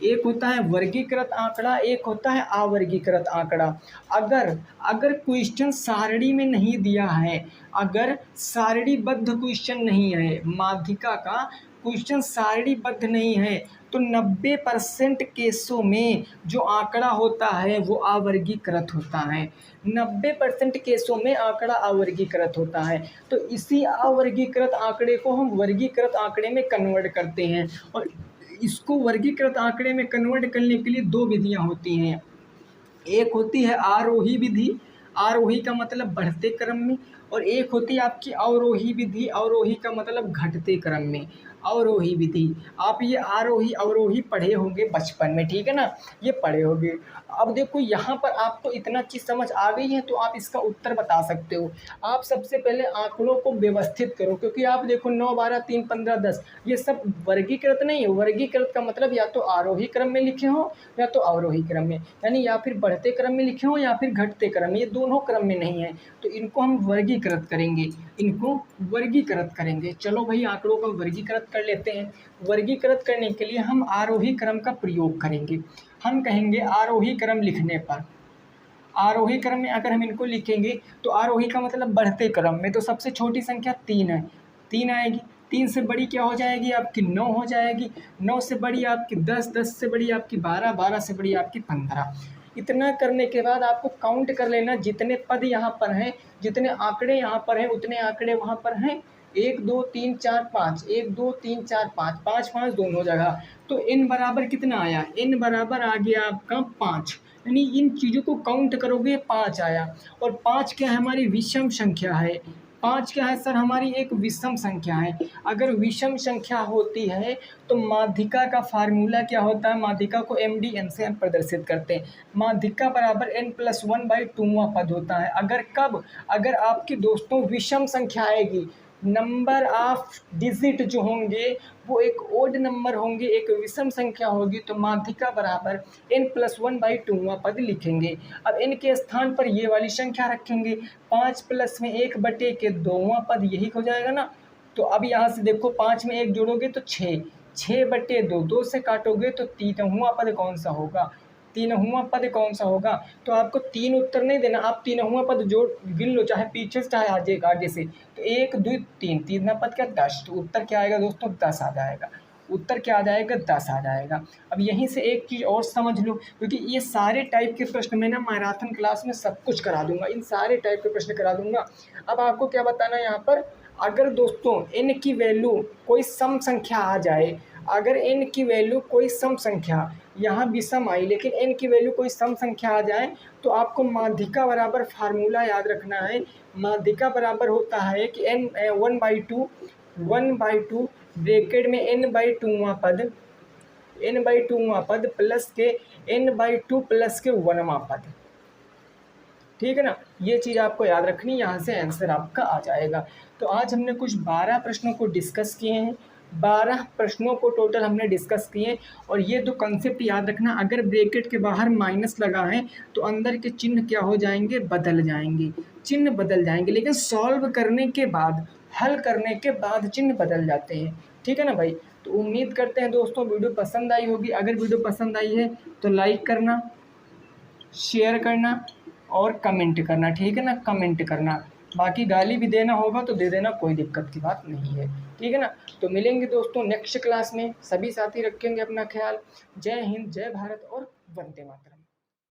एक होता है वर्गीकृत आंकड़ा, एक होता है अवर्गीकृत आंकड़ा। अगर अगर क्वेश्चन सारणी में नहीं दिया है, अगर सारणीबद्ध क्वेश्चन नहीं है, माध्यिका का क्वेश्चन सारणीबद्ध नहीं है, तो 90% केसों में जो आंकड़ा होता है वो अवर्गीकृत होता है। 90% केसों में आंकड़ा अवर्गीकृत होता है। तो इसी अवर्गीकृत आंकड़े को हम वर्गीकृत आंकड़े में कन्वर्ट करते हैं। और इसको वर्गीकृत आंकड़े में कन्वर्ट करने के लिए दो विधियां होती हैं। एक होती है आरोही विधि, आरोही का मतलब बढ़ते क्रम में, और एक होती है आपकी अवरोही विधि, अवरोही का मतलब घटते क्रम में। अवरोही विधि, आप ये आरोही अवरोही पढ़े होंगे बचपन में, ठीक है ना, ये पढ़े होंगे। अब देखो यहाँ पर आपको इतना चीज़ समझ आ गई है तो आप इसका उत्तर बता सकते हो। आप सबसे पहले आंकड़ों को व्यवस्थित करो, क्योंकि आप देखो 9 12 3 15 10 ये सब वर्गीकृत नहीं है। वर्गीकृत का मतलब या तो आरोही क्रम में लिखे हो या तो अवरोही क्रम में, यानी या फिर बढ़ते क्रम में लिखे हो या फिर घटते क्रम में, ये दोनों क्रम में नहीं है। तो इनको हम वर्गीकृत करेंगे, इनको वर्गीकृत करेंगे। चलो भाई आंकड़ों का वर्गीकृत कर लेते हैं। वर्गीकृत करने के लिए हम आरोही क्रम का प्रयोग करेंगे। हम कहेंगे आरोही क्रम लिखने पर, आरोही क्रम में अगर हम इनको लिखेंगे तो आरोही का मतलब बढ़ते क्रम में, तो सबसे छोटी संख्या 3 है, 3 आएगी। 3 से बड़ी क्या हो जाएगी आपकी 9 हो जाएगी, 9 से बड़ी आपकी 10, 10 से बड़ी आपकी 12, 12 से बड़ी आपकी 15। इतना करने के बाद आपको काउंट कर लेना जितने पद यहाँ पर हैं, जितने आंकड़े यहाँ पर हैं उतने आंकड़े वहाँ पर हैं। 1 2 3 4 5, 1 2 3 4 5, 5 5 दोनों जगह। तो n बराबर कितना आया, n बराबर आ गया आपका 5, यानी इन चीज़ों को काउंट करोगे 5 आया। और 5 क्या है, हमारी विषम संख्या है। 5 क्या है सर, हमारी एक विषम संख्या है। अगर विषम संख्या होती है तो माध्यिका का फार्मूला क्या होता है, माध्यिका को MDN से हम प्रदर्शित करते हैं। माध्यिका बराबर n+1/2वां पद होता है। अगर कब, अगर आपकी दोस्तों विषम संख्या आएगी, नंबर ऑफ डिजिट जो होंगे वो एक ओड नंबर होंगे, एक विषम संख्या होगी, तो माध्यिका बराबर n+1/2वां पद लिखेंगे। अब n के स्थान पर ये वाली संख्या रखेंगे, 5 + में 1/2वां पद यही हो जाएगा ना। तो अब यहाँ से देखो 5 में 1 जोड़ोगे तो 6, 6/2, 2 से काटोगे तो 3वां पद कौन सा होगा, 3वां पद कौन सा होगा। तो आपको 3 उत्तर नहीं देना, आप 3वां पद जोड़ गिन लो, चाहे पीछे से चाहे आगे से। तो 1 2 3, 3वां पद क्या 10, तो उत्तर क्या आएगा दोस्तों 10 आ जाएगा। उत्तर क्या आ जाएगा 10 आ जाएगा। अब यहीं से एक चीज़ और समझ लो, क्योंकि ये सारे टाइप के प्रश्न मैं ना मैराथन क्लास में सब कुछ करा दूंगा, इन सारे टाइप के प्रश्न करा दूंगा। अब आपको क्या बताना है यहाँ पर, अगर दोस्तों n की वैल्यू कोई सम संख्या आ जाए, अगर n की वैल्यू कोई सम संख्या, यहाँ विषम आई लेकिन n की वैल्यू कोई सम संख्या आ जाए, तो आपको माध्यिका बराबर फार्मूला याद रखना है। माध्यिका बराबर होता है कि n 1/2 ब्रैकेट में n/2वां पद, n/2वां पद प्लस के n/2 प्लस के 1वां पद। ठीक है ना, ये चीज़ आपको याद रखनी, यहाँ से आंसर आपका आ जाएगा। तो आज हमने कुछ 12 प्रश्नों को डिस्कस किए हैं, 12 प्रश्नों को टोटल हमने डिस्कस किए। और ये दो कंसेप्ट याद रखना, अगर ब्रैकेट के बाहर माइनस लगा है तो अंदर के चिन्ह क्या हो जाएंगे, बदल जाएंगे, चिन्ह बदल जाएंगे, लेकिन सॉल्व करने के बाद, हल करने के बाद चिन्ह बदल जाते हैं। ठीक है ना भाई। तो उम्मीद करते हैं दोस्तों वीडियो पसंद आई होगी। अगर वीडियो पसंद आई है तो लाइक करना, शेयर करना और कमेंट करना। ठीक है ना, कमेंट करना। बाकी गाली भी देना होगा तो दे देना, कोई दिक्कत की बात नहीं है। ठीक है ना। तो मिलेंगे दोस्तों नेक्स्ट क्लास में, सभी साथी रखेंगे अपना ख्याल। जय हिंद, जय भारत और वंदे मातरम।